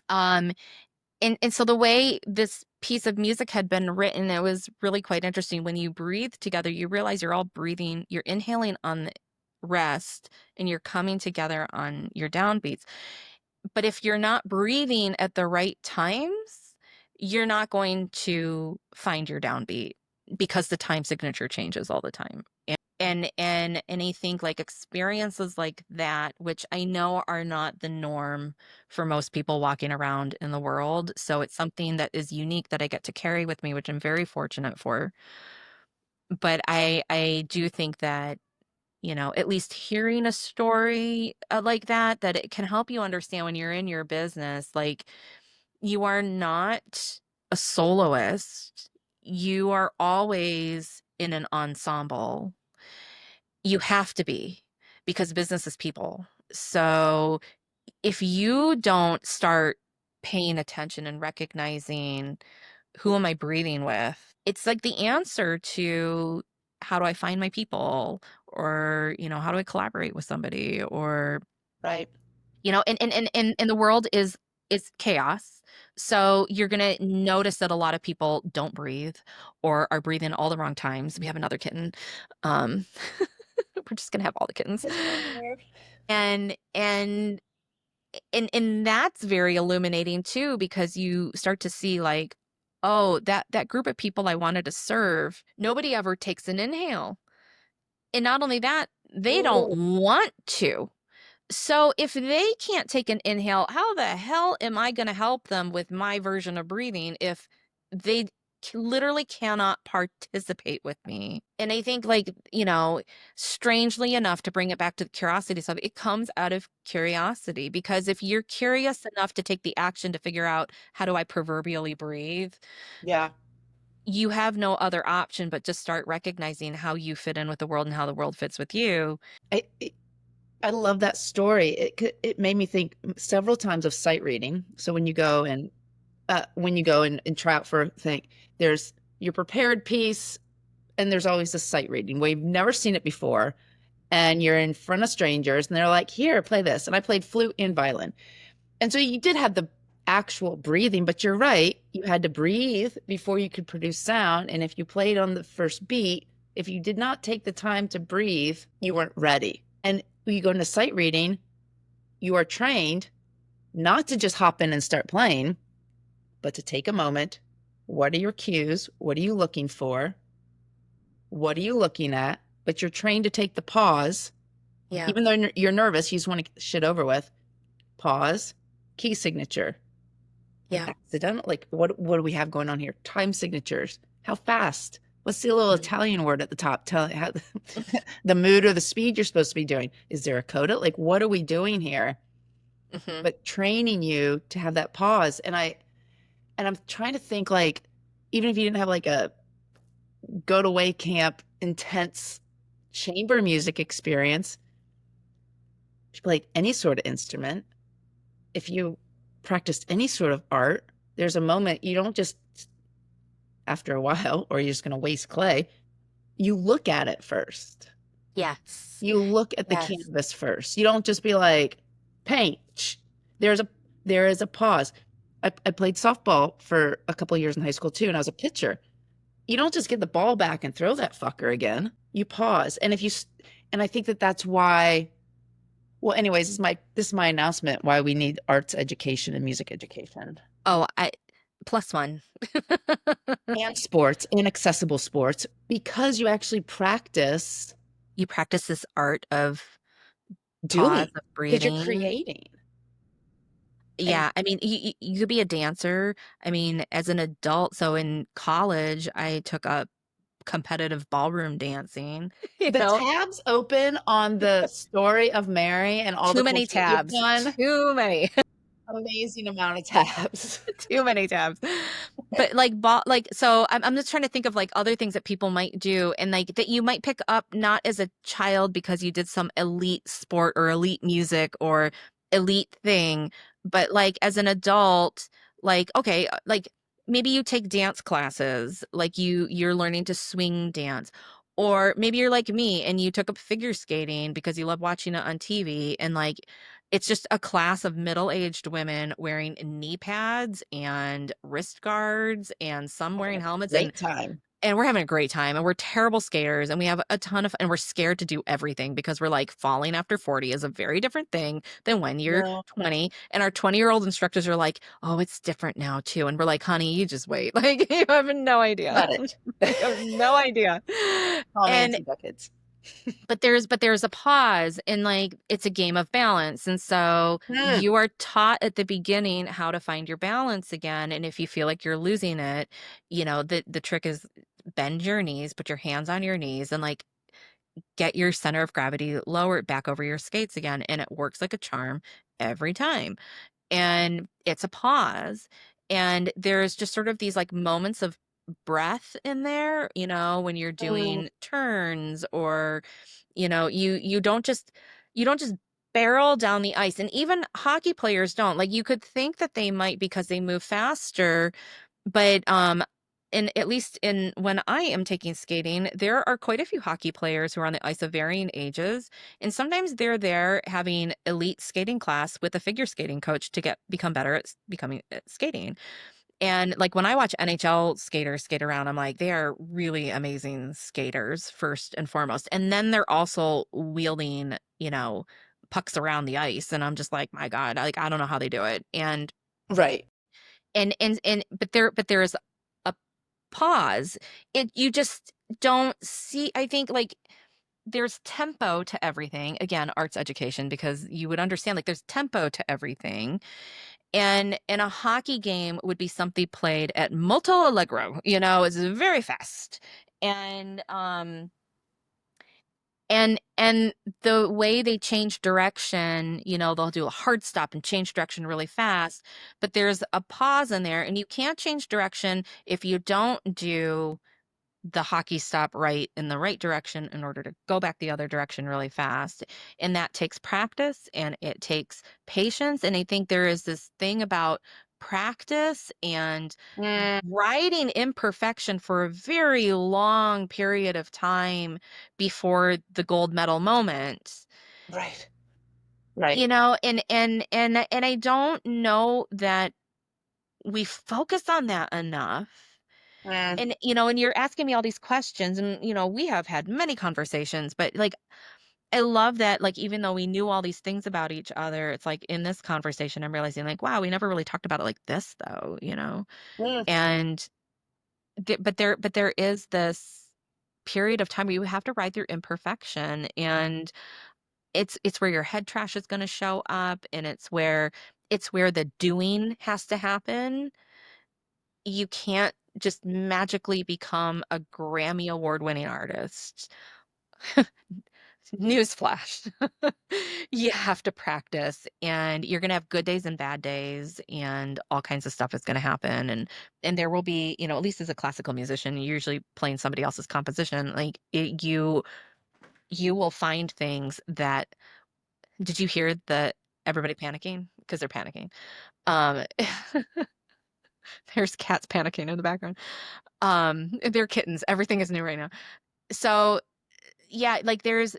Um, and so the way this piece of music had been written, it was really quite interesting. When you breathe together, you realize you're all breathing, you're inhaling on the rest, and you're coming together on your downbeats. But if you're not breathing at the right times, you're not going to find your downbeat because the time signature changes all the time. And I think like experiences like that, which I know are not the norm for most people walking around in the world. So it's something that is unique that I get to carry with me, which I'm very fortunate for. But I do think that, at least hearing a story like that it can help you understand when you're in your business, like you are not a soloist. You are always in an ensemble. You have to be, because business is people. So if you don't start paying attention and recognizing who am I breathing with, it's like the answer to how do I find my people, or, how do I collaborate with somebody, or, Right. and the world is chaos. So you're going to notice that a lot of people don't breathe or are breathing all the wrong times. We have another kitten. Um, we're just gonna have all the kittens. It's on there. And that's very illuminating too, because you start to see like, oh, that group of people I wanted to serve, nobody ever takes an inhale. And not only that, they don't Ooh, want to. So if they can't take an inhale, how the hell am I going to help them with my version of breathing if they literally cannot participate with me? And I think, like, strangely enough, to bring it back to the curiosity stuff, it comes out of curiosity, because if you're curious enough to take the action to figure out how do I proverbially breathe, yeah. you have no other option but just start recognizing how you fit in with the world and how the world fits with you. I I I love that story. It made me think several times of sight reading. So when you go and try out for a thing, there's your prepared piece, and there's always a sight reading where you've never seen it before, and you're in front of strangers, and they're like, "Here, play this." And I played flute and violin, and so you did have the actual breathing, but you're right, you had to breathe before you could produce sound. And if you played on the first beat, if you did not take the time to breathe, you weren't ready. And when you go into sight reading, you are trained not to just hop in and start playing, but to take a moment. What are your cues? What are you looking for? What are you looking at? But you're trained to take the pause. Yeah. Even though you're nervous, you just want to get the shit over with. Pause, key signature. Yeah. Accidental, like what do we have going on here? Time signatures. How fast? What's the little Italian word at the top telling how the mood or the speed you're supposed to be doing? Is there a coda? Like, what are we doing here? Hmm. But training you to have that pause. And I'm trying to think, like, even if you didn't have like go to way camp, intense chamber music experience, if you played any sort of instrument, if you practiced any sort of art, there's a moment you don't just after a while, or you're just going to waste clay. You look at it first. Yes. You look at the Yes. canvas first. You don't just be like, paint. There's a there is a pause. I played softball for a couple of years in high school too, and I was a pitcher. You don't just get the ball back and throw that fucker again. You pause. And I think that that's why, well, anyways, this is my announcement why we need arts education and music education Oh, I plus one. and sports and accessible sports because you actually practice You practice this art of pause, doing of because you're breathing. creating. And Yeah, I mean, you could be a dancer. I mean, as an adult, so in college, I took up competitive ballroom dancing, you the know? tabs open on the story of Mary and all the Too cool many shit you've tabs. done. Too many. Amazing amount of tabs. Too many tabs. But like so I'm just trying to think of like other things that people might do and like that you might pick up not as a child because you did some elite sport or elite music or elite thing, but like as an adult, like okay, like maybe you take dance classes, like you're learning to swing dance. Or maybe you're like me and you took up figure skating because you love watching it on TV and like it's just a class of middle-aged women wearing knee pads and wrist guards and some Having wearing a helmets great time. and we're having a great time and we're terrible skaters and we have a ton of and we're scared to do everything because we're like falling after 40 is a very different thing than when you're No, 20 and our 20-year-old instructors are like, "Oh, it's different now too." And we're like, "Honey, you just wait." Like you have no idea. cut it. You have no idea. Call me And Auntie Buckets. but there's a pause and like it's a game of balance and so Mm, you are taught at the beginning how to find your balance again and if you feel like you're losing it, the trick is bend your knees, put your hands on your knees and like get your center of gravity lower back over your skates again and it works like a charm every time. And it's a pause and there's just sort of these like moments of breath in there, when you're mm, doing turns or you don't just barrel down the ice and even hockey players don't. Like you could think that they might because they move faster, but in at least in when I am taking skating, there are quite a few hockey players who are on the ice of varying ages, and sometimes they're there having elite skating class with a figure skating coach to become better at becoming at skating. And like when I watch NHL skaters skate around, I'm like, they are really amazing skaters first and foremost. And then they're also wielding, pucks around the ice. And I'm just like, my God, like I don't know how they do it. right. But there is a pause. You just don't see, I think like there's tempo to everything. Again, arts education, because you would understand like there's tempo to everything. And a hockey game would be something played at molto allegro, it's very fast. And and the way they change direction, they'll do a hard stop and change direction really fast, but there's a pause in there and you can't change direction if you don't do the hockey stop right in the right direction in order to go back the other direction really fast. And that takes practice and it takes patience. And I think there is this thing about practice and Mm, riding imperfection for a very long period of time before the gold medal moment. right. Right. And I don't know that we focus on that enough. Mm, And you're asking me all these questions and we have had many conversations, but like I love that like even though we knew all these things about each other, it's like in this conversation I'm realizing like wow, we never really talked about it like this though. mm, And but there is this period of time where you have to ride through imperfection and it's where your head trash is going to show up and it's where the doing has to happen. You can't just magically become a Grammy award winning artist. Newsflash. You have to practice, and you're gonna have good days and bad days, and all kinds of stuff is gonna happen, and there will be, you know, at least as a classical musician, you're usually playing somebody else's composition, like, you will find things that did you hear the everybody panicking? Because 'Cause they're panicking. Um, there's cats panicking in the background. They're kittens, everything is new right now. So, yeah, like, there's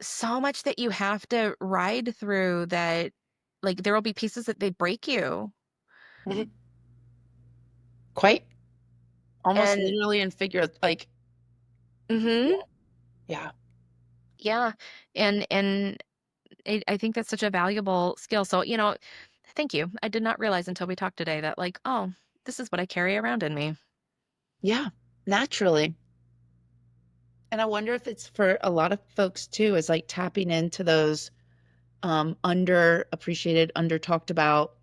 so much that you have to ride through that, like, there will be pieces that they break you. Mhm. Quite almost And literally and figure like, yeah, mhm, yeah, yeah, and I think that's such a valuable skill. So, you know, thank you. I did not realize until we talked today that, like, oh, this is what I carry around in me. yeah, naturally. And I wonder if it's for a lot of folks too, is like tapping into those underappreciated, under talked about,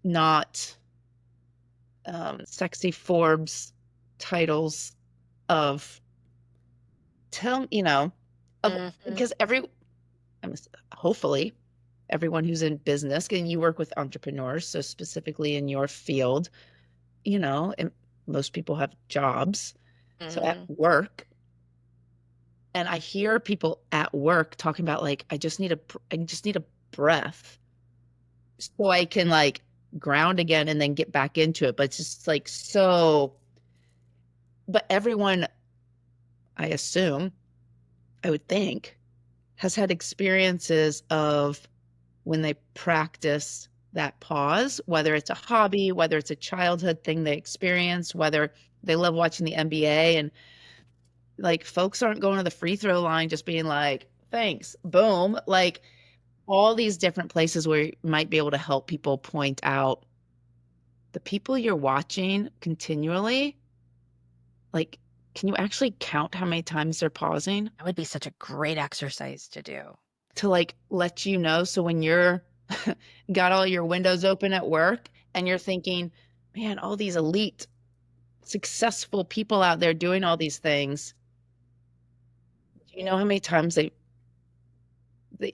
not sexy Forbes titles of tell of Mhm, because hopefully everyone who's in business and you work with entrepreneurs, so specifically in your field, and most people have jobs, so at mhm. work. And I hear people at work talking about like, I just need a breath so I can like ground again and then get back into it. But it's just like so, but everyone, I assume, I would think, has had experiences of when they practice that pause, whether it's a hobby, whether it's a childhood thing they experienced, whether they love watching the NBA and like folks aren't going to the free throw line just being like, thanks, boom. Like all these different places where you might be able to help people point out the people you're watching continually. Like, can you actually count how many times they're pausing That would be such a great exercise to do. to like let you know? So when you're got all your windows open at work and you're thinking, man, all these elite, successful people out there doing all these things, do you know how many times they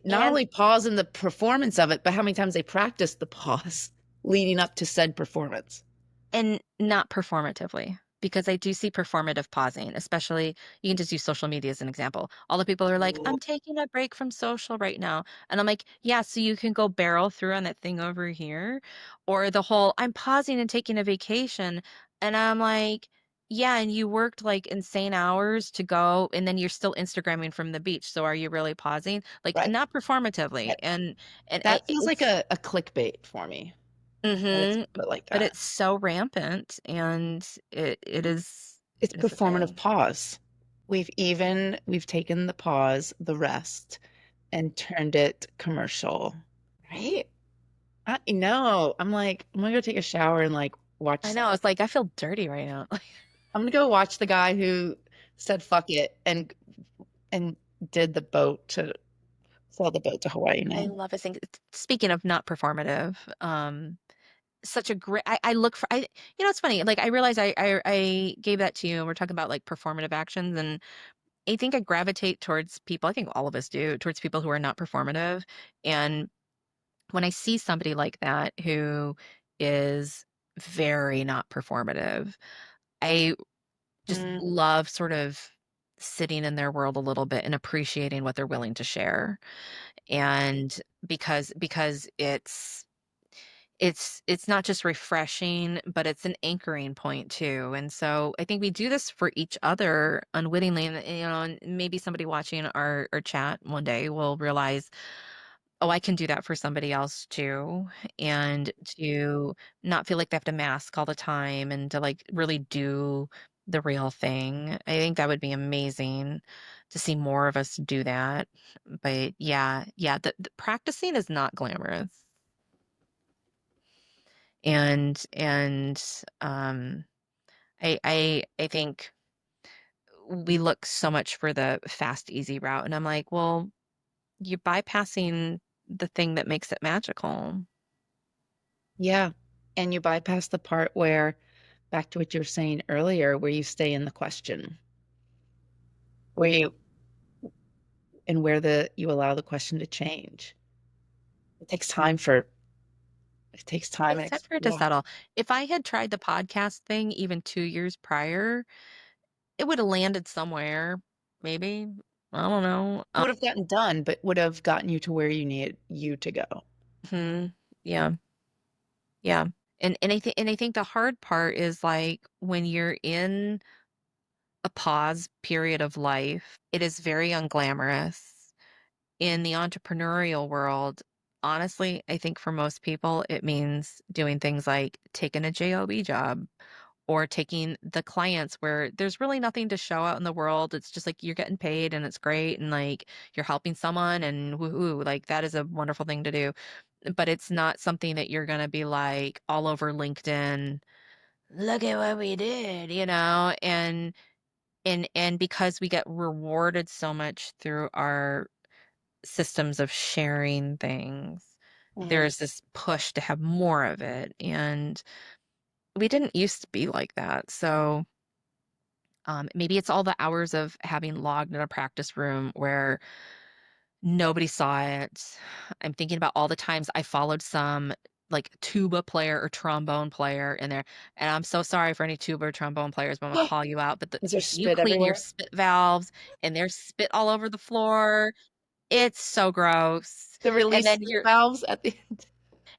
not And only pause in the performance of it, but how many times they practice the pause leading up to said performance? And not performatively, because I do see performative pausing, especially you can just use social media as an example. All the people are like, Ooh, I'm taking a break from social right now. And I'm like, yeah, so you can go barrel through on that thing over here. Or the whole, I'm pausing and taking a vacation. And I'm like, yeah, and you worked like insane hours to go, and then you're still Instagramming from the beach. So are you really pausing? Like, right. not performatively. Right. And That feels like it's a clickbait for me when it's mhm, put like but that. it's so rampant, and It's it is a performative thing. pause. We've taken the pause, the rest, and turned it commercial. Right? I know. I'm like, I'm gonna go take a shower and like I watch. know, it's like, I feel dirty right now. I'm gonna go watch the guy who said fuck it and did the boat to sail the boat to Hawaii I now. love it. Speaking of not performative, such a great I look for it's funny, like, I realize I gave that to you, and we're talking about, like, performative actions, and I think I gravitate towards people I think all of us do, towards people who are not performative, and when I see somebody like that who is very not performative, I just Mm, love sort of sitting in their world a little bit and appreciating what they're willing to share. And because it's not just refreshing, but it's an anchoring point too. And so I think we do this for each other unwittingly. And and maybe somebody watching our chat one day will realize, oh, I can do that for somebody else too. And to not feel like they have to mask all the time and to like really do the real thing. I think that would be amazing to see more of us do that. But yeah, the practicing is not glamorous. And I think we look so much for the fast, easy route. And I'm like, well, you're bypassing the thing that makes it magical. yeah. And you bypass the part where, back to what you were saying earlier, where you stay in the question, where you and where you allow the question to change. It takes time for it takes time and It's time for it to yeah. settle. If I had tried the podcast thing even 2 years prior, it would have landed somewhere, maybe. I don't know. It would have gotten done, but would have gotten you to where you need you to go. Mhm. Yeah. Yeah. And I think the hard part is, like, when you're in a pause period of life, it is very unglamorous. In the entrepreneurial world, honestly, I think for most people, it means doing things like taking a JOB job or taking the clients where there's really nothing to show out in the world. It's just like you're getting paid and it's great and like you're helping someone and woohoo, like that is a wonderful thing to do. But it's not something that you're going to be like all over LinkedIn. Look at what we did, and because we get rewarded so much through our systems of sharing things, Mhm. there's this push to have more of it, and we didn't used to be like that. So maybe it's all the hours of having logged in a practice room where nobody saw it. I'm thinking about all the times I followed some like tuba player or trombone player in there. And I'm so sorry for any tuba or trombone players, but I'm gonna call you out. But Is there you spit clean your everywhere? spit valves and there's spit all over the floor. It's so gross. The And release then spit you're valves at the end.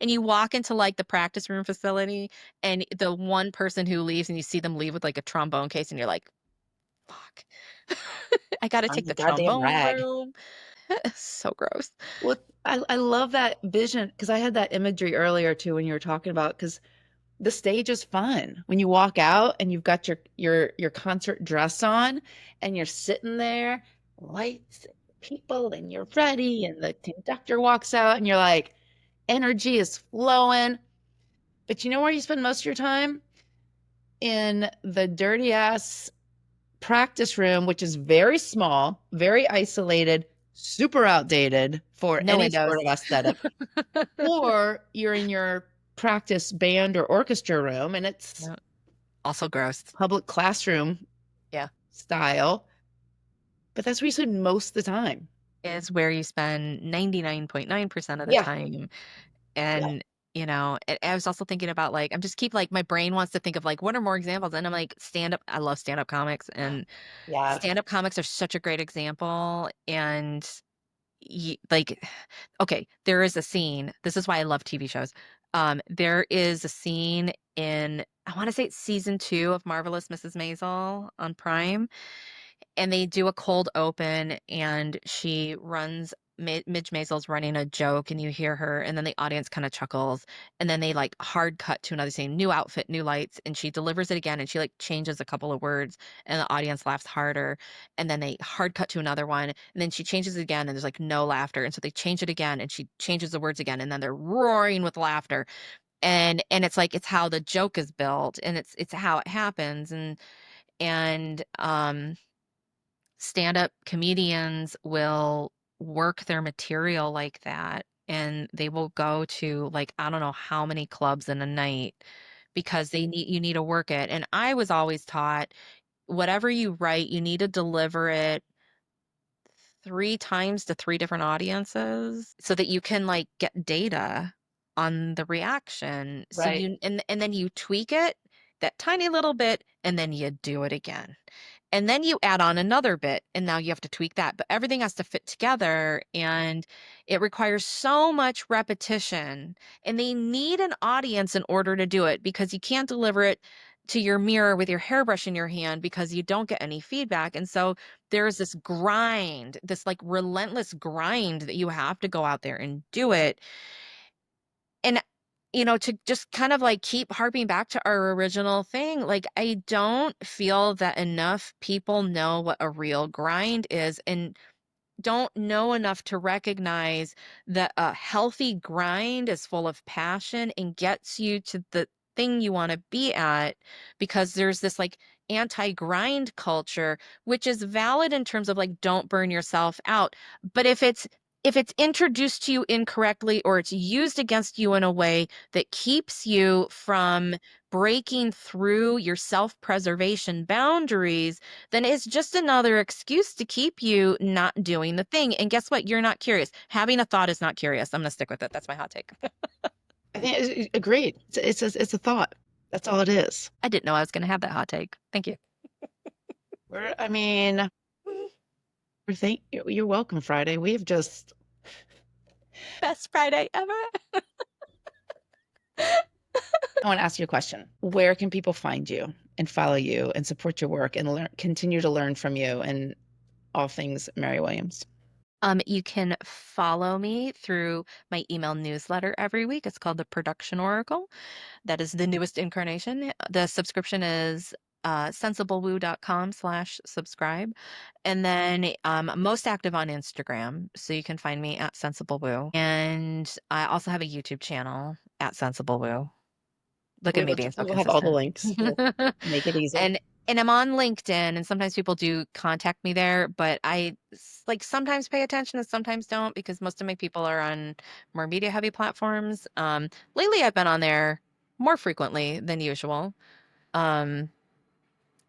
and you walk into like the practice room facility and the one person who leaves and you see them leave with like a trombone case and you're like, fuck. I gotta On take the the goddamn trombone rag. room. So gross. Well, I love that vision because I had that imagery earlier too when you were talking about because the stage is fun when you walk out and you've got your concert dress on and you're sitting there, lights, people, and you're ready, and the conductor walks out and you're like, energy is flowing. But you know where you spend most of your time? In the dirty ass practice room, which is very small, very isolated, super outdated for No any windows. sort of aesthetic. Or you're in your practice band or orchestra room and it's No, also gross. public classroom Yeah. style, but that's where you spend most of the time. Is where you spend 99.9% of the Yeah. time. Yeah. And, I was also thinking about like, I'm just keep like, my brain wants to think of like, what are more examples? And I'm like, stand up. I love stand up comics and Yeah. stand up comics are such a great example. And like, okay, there is a scene. This is why I love TV shows. There is a scene in, I want to say it's season 2 of Marvelous Mrs. Maisel on Prime, and they do a cold open and she runs Midge Maisel's running a joke and you hear her and then the audience kind of chuckles and then they like hard cut to another scene, new outfit, new lights, and she delivers it again and she like changes a couple of words and the audience laughs harder and then they hard cut to another one and then she changes it again and there's like no laughter and so they change it again and she changes the words again and then they're roaring with laughter and it's like it's how the joke is built and it's how it happens and stand-up comedians will work their material like that and they will go to like I don't know how many clubs in a night because you need to work it. And I was always taught whatever you write, you need to deliver it 3 times to 3 different audiences so that you can, like, get data on the reaction. So Right. and then you tweak it that tiny little bit, and then you do it again. And then you add on another bit, and now you have to tweak that, but everything has to fit together, and it requires so much repetition, and they need an audience in order to do it because you can't deliver it to your mirror with your hairbrush in your hand because you don't get any feedback, and so there's this grind, this like relentless grind that you have to go out there and do it. And, to just kind of like keep harping back to our original thing, like, I don't feel that enough people know what a real grind is. And don't know enough to recognize that a healthy grind is full of passion and gets you to the thing you want to be at because there's this like anti-grind culture which is valid in terms of like don't burn yourself out, but if it's introduced to you incorrectly or it's used against you in a way that keeps you from breaking through your self-preservation boundaries, then it's just another excuse to keep you not doing the thing. And guess what? You're not curious. Having a thought is not curious. I'm going to stick with it. That's my hot take. I think agreed. It's a thought. That's all it is. I didn't know I was going to have that hot take. Thank you. I mean, you're welcome, Friday. We've just Best Friday ever. I want to ask you a question. Where can people find you and follow you and support your work and continue to learn from you and all things Mary Williams? You can follow me through my email newsletter every week. It's called the Production Oracle. That is the newest incarnation. The subscription is sensiblewoo.com/subscribe. And then most active on Instagram. So you can find me at Sensible Woo. And I also have a YouTube channel at Sensible Woo. Look at me being so We'll have all the consistent. links. We'll make it easy. And I'm on LinkedIn, and sometimes people do contact me there, but I like sometimes pay attention and sometimes don't because most of my people are on more media heavy platforms. Lately I've been on there more frequently than usual.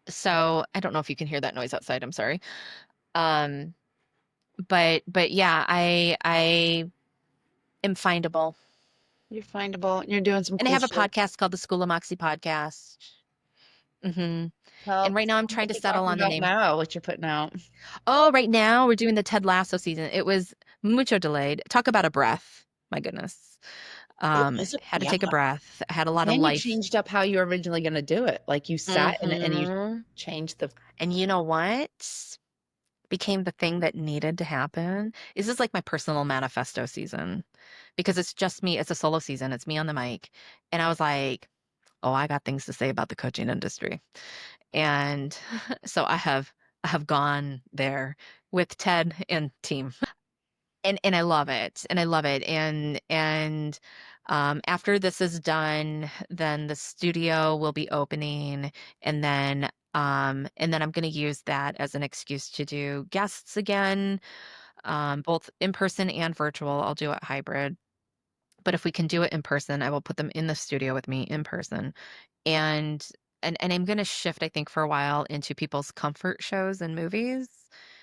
So I don't know if you can hear that noise outside. I'm sorry. Um, but yeah, I am findable. You're findable. You're doing some And I cool have a shit. podcast called the School of Moxie podcast. Well, And right now I'm tell me trying what to you're settle talking on the about name. now, what you're putting out. Oh, right now we're doing the Ted Lasso season. It was mucho delayed. Talk about a breath. My goodness. Had to Yeah. take a breath. I had a lot of And you life. changed up how you were originally going to do it. Like you sat and you hmm changed the. And you know what became the thing that needed to happen? Is this like my personal manifesto season? Because it's just me. It's a solo season. It's me on the mic. And I was like, oh, I got things to say about the coaching industry. And so I have gone there with Ted and team. And I love it. And I love it. And after this is done, then the studio will be opening and then I'm going to use that as an excuse to do guests again, both in person and virtual. I'll do it hybrid. But if we can do it in person, I will put them in the studio with me in person. And and I'm going to shift, I think, for a while into people's comfort shows and movies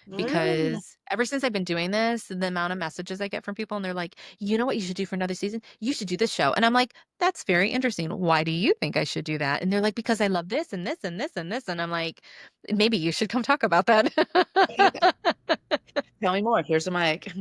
Mm. because ever since I've been doing this, the amount of messages I get from people and they're like, "You know what you should do for another season? You should do this show." And I'm like, "That's very interesting. Why do you think I should do that?" And they're like, "Because I love this and this and this and this." And I'm like, "Maybe you should come talk about that." Tell me more. Here's the mic.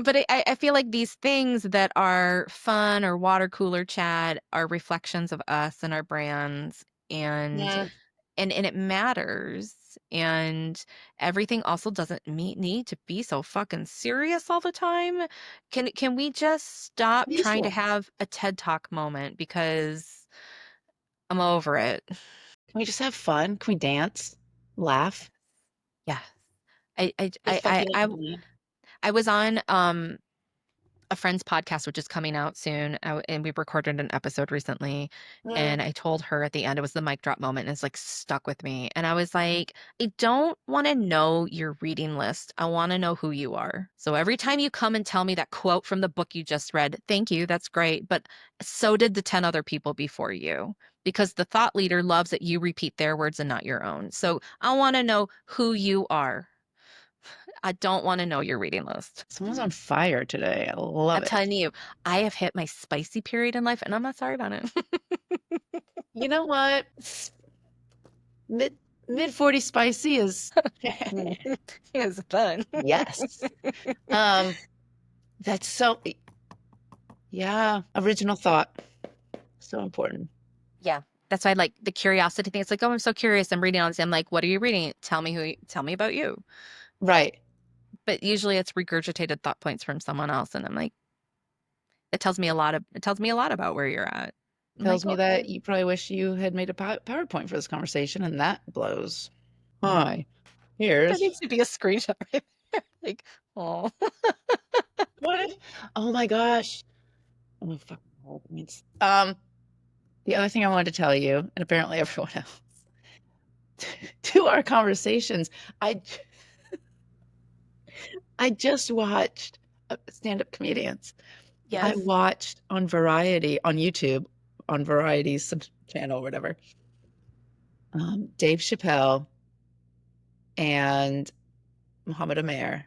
But I feel like these things that are fun or water cooler chat are reflections of us and our brands and Yeah. and it matters. And everything also doesn't need to be so fucking serious all the time. Can we just stop trying to Peaceful. have a TED Talk moment because I'm over it. Can we just have fun? Can we dance? Laugh? Yeah. I I The I stuff I you like I, to read? I was on a friend's podcast, which is coming out soon, and we recorded an episode recently. Mm. And I told her at the end, it was the mic drop moment, and it's like stuck with me. And I was like, I don't want to know your reading list. I want to know who you are. So every time you come and tell me that quote from the book you just read, thank you, that's great. But so did the 10 other people before you. Because the thought leader loves that you repeat their words and not your own. So I want to know who you are. I don't want to know your reading list. Someone's on fire today. I love I'm it. telling you, I have hit my spicy period in life and I'm not sorry about it. You know what? Mid mid 40 spicy is It's fun. yes. Um, that's so yeah, original thought. So important. Yeah. That's why I like the curiosity thing. It's like, oh, I'm so curious. I'm reading all this. I'm like, what are you reading? Tell me about you. Right. But usually it's regurgitated thought points from someone else. And I'm like, it tells me a lot about where you're at. I'm Tells like, me okay. that you probably wish you had made a PowerPoint for this conversation, and that blows. Hi, There here's needs to be a screenshot right there. Like, oh. what? Oh my gosh. Oh fuck. The other thing I wanted to tell you, and apparently everyone else, to our conversations, I I just watched stand-up comedians. I Yes. watched on Variety on YouTube on Variety's some channel or whatever. Dave Chappelle and Muhammad Amer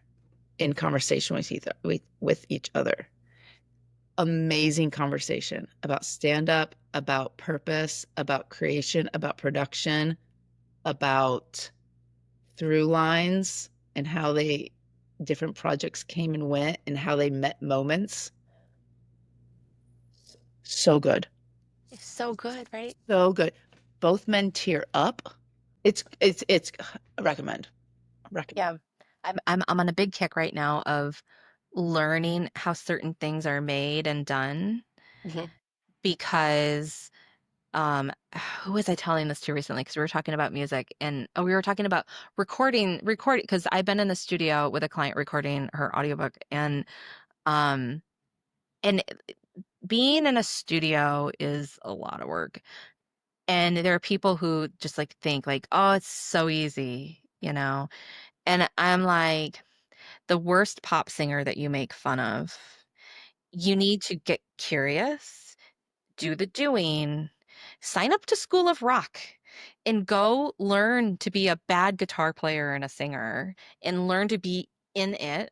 in conversation with each other. Amazing conversation about stand-up, about purpose, about creation, about production, about through lines and how different projects came and went and how they met moments. So good. It's so good, right? So good. Both men tear up. It's I recommend. Yeah. I'm on a big kick right now of learning how certain things are made and done Mhm. because who was I telling this to recently? Because we were talking about music and we were talking about recording because I've been in the studio with a client recording her audiobook um and being in a studio is a lot of work. And there are people who just like think like, oh, it's so easy, you know? And I'm like, the worst pop singer that you make fun of, you need to get curious, do the doing, sign up to School of Rock and go learn to be a bad guitar player and a singer and learn to be in it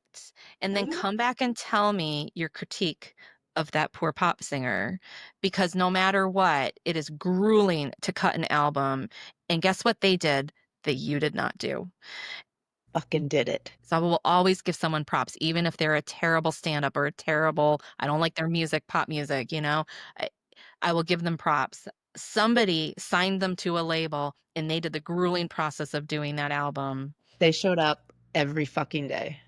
and then Mhm. come back and tell me your critique of that poor pop singer because no matter what, it is grueling to cut an album. And guess what they did that you did not do? Fucking did it. So I will always give someone props, even if they're a terrible stand-up or a terrible, I don't like their music, pop music, you know? I, I will give them props. Somebody signed them to a label and they did the grueling process of doing that album. They showed up every fucking day.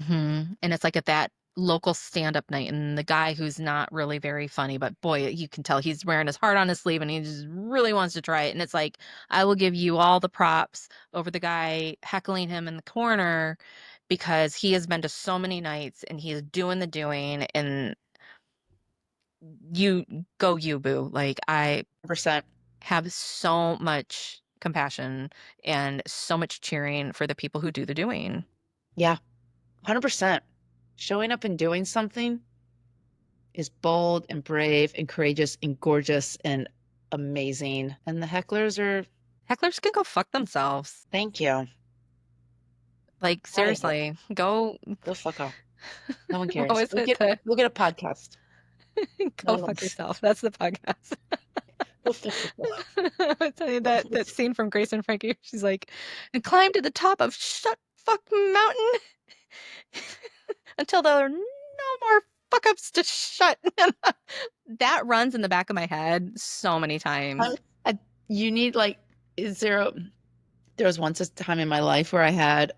And it's like at that local stand-up night, and the guy who's not really very funny, but boy, you can tell he's wearing his heart on his sleeve and he just really wants to try it. And it's like, I will give you all the props over the guy heckling him in the corner because he has been to so many nights and he is doing the doing and you go you boo. Like I 100%. have so much compassion and so much cheering for the people who do the doing. Yeah. 100%. Showing up and doing something is bold and brave and courageous and gorgeous and amazing. And the hecklers are, Hecklers can go fuck themselves. thank you. Like Right. seriously, go Go fuck off. No one what cares. was it? The We'll get a podcast. No go one fuck wants. yourself. That's the podcast. Go fuck yourself. I tell you that scene from Grace and Frankie. She's like, and climb to the top of shut fuck mountain until there are no more fuck ups to shut. That runs in the back of my head so many times. You need like, is there there was once a time in my life where I had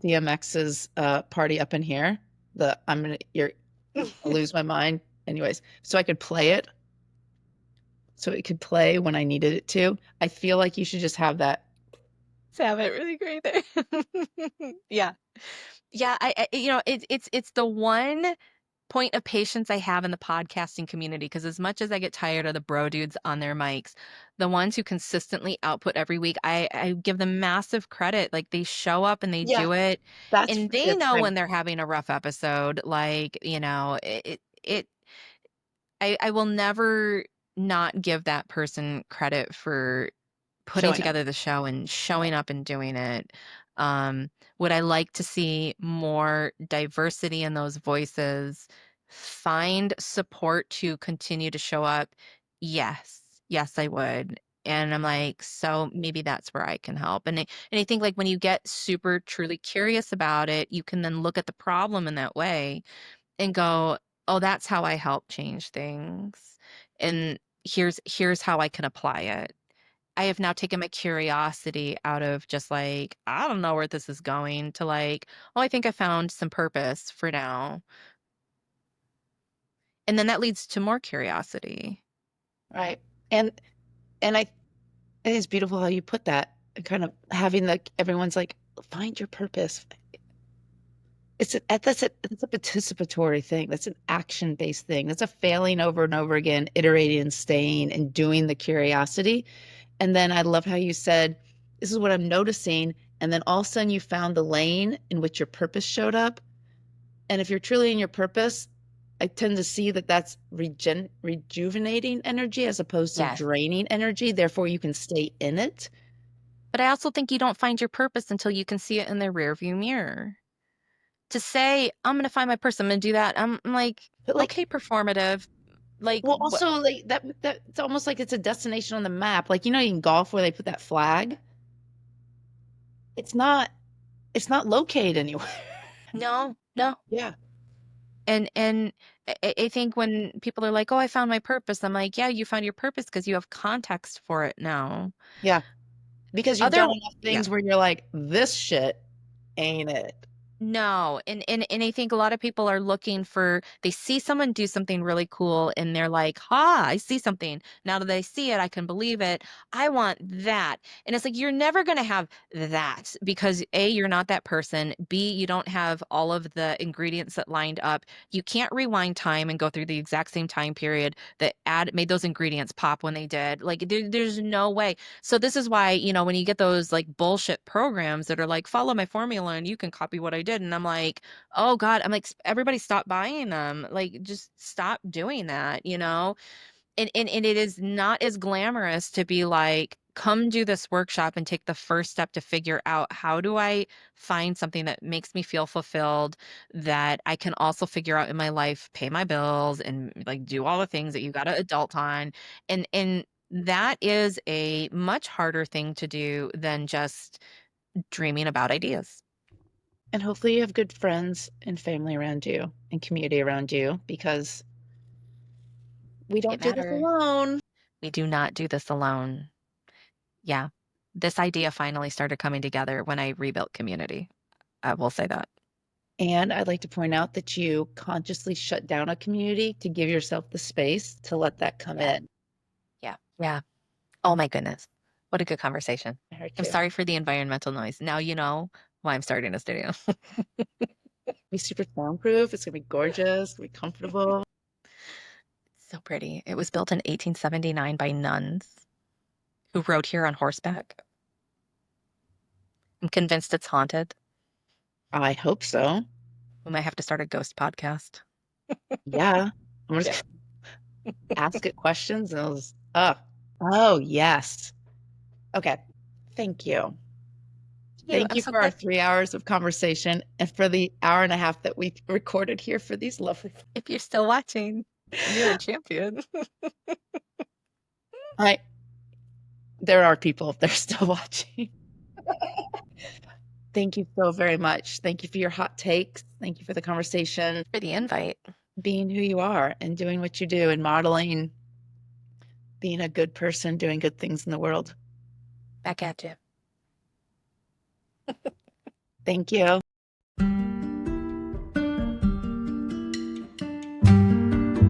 DMX's party up in here. I'll lose my mind. Anyways, so I could play it. So it could play when I needed it to. I feel like you should just have that. Have it really great there. Yeah. Yeah, it's the one point of patience I have in the podcasting community because as much as I get tired of the bro dudes on their mics, the ones who consistently output every week, I give them massive credit. Like they show up and they Yeah, do it, that's and they that's know fine. when they're having a rough episode. Like, I will never not give that person credit for putting Showing up. together the show and showing up and doing it. Um, would I like to see more diversity in those voices? Find support to continue to show up? Yes. Yes, I would. And I'm like, so maybe that's where I can help. And I think like when you get super truly curious about it, you can then look at the problem in that way and go, oh, that's how I help change things. And here's how I can apply it. I have now taken my curiosity out of just like, I don't know where this is going to like, oh, I think I found some purpose for now. And then that leads to more curiosity. Right. And and I it is beautiful how you put that. Kind of having like everyone's like, find your purpose. That's a participatory thing. That's an action-based thing. That's a failing over and over again, iterating and staying and doing the curiosity. And then I love how you said, this is what I'm noticing. And then all of a sudden you found the lane in which your purpose showed up. And if you're truly in your purpose, I tend to see that that's rejuvenating energy as opposed to Yes. draining energy. Therefore, you can stay in it. But I also think you don't find your purpose until you can see it in the rearview mirror. To say, I'm going to find my purpose, I'm going to do that. I'm like, But like, okay, performative. Like, well, what? also like that it's almost like it's a destination on the map. Like, in golf where they put that flag. It's not located anywhere. No, no. Yeah. And I think when people are like, oh, I found my purpose, I'm like, yeah, you found your purpose because you have context for it now. Yeah. Because you've Other, done enough yeah. things where you're like, this shit ain't it. No, and I think a lot of people are looking for they see someone do something really cool and they're like, "Ha, I see something. Now that I see it, I can believe it. I want that." And it's like you're never going to have that because A, you're not that person. B, you don't have all of the ingredients that lined up. You can't rewind time and go through the exact same time period that made those ingredients pop when they did. Like there's no way. So this is why, when you get those like bullshit programs that are like, follow my formula and you can copy what I did. And I'm like, oh God, I'm like, everybody stop buying them. Like, just stop doing that. And it is not as glamorous to be like, come do this workshop and take the first step to figure out how do I find something that makes me feel fulfilled, that I can also figure out in my life, pay my bills and like do all the things that you got to adult on. And that is a much harder thing to do than just dreaming about ideas. And hopefully you have good friends and family around you and community around you because we It don't do this matters. alone. We do not do this alone. Yeah. This idea finally started coming together when I rebuilt community. I will say that. And I'd like to point out that you consciously shut down a community to give yourself the space to let that come Yeah. in. Yeah. Yeah. Oh my goodness. What a good conversation. I heard I'm you. sorry for the environmental noise. Now you know why I'm starting a studio. Be super soundproof. It's gonna be gorgeous. It'll be comfortable. So pretty. It was built in 1879 by nuns who rode here on horseback. I'm convinced it's haunted. I hope so. We might have to start a ghost podcast. Yeah. I'm Yeah. just gonna ask it questions and it'll just, oh, yes. Okay. Thank you. Thank I'm you so for our glad 3 hours of conversation and for the hour and a half that we recorded here for these lovely. if you're still watching, you're a champion. I There are people if they're still watching. Thank you so very much. Thank you for your hot takes. Thank you for the conversation, For the invite. being who you are and doing what you do and modeling being a good person, doing good things in the world. Back at you. Thank you.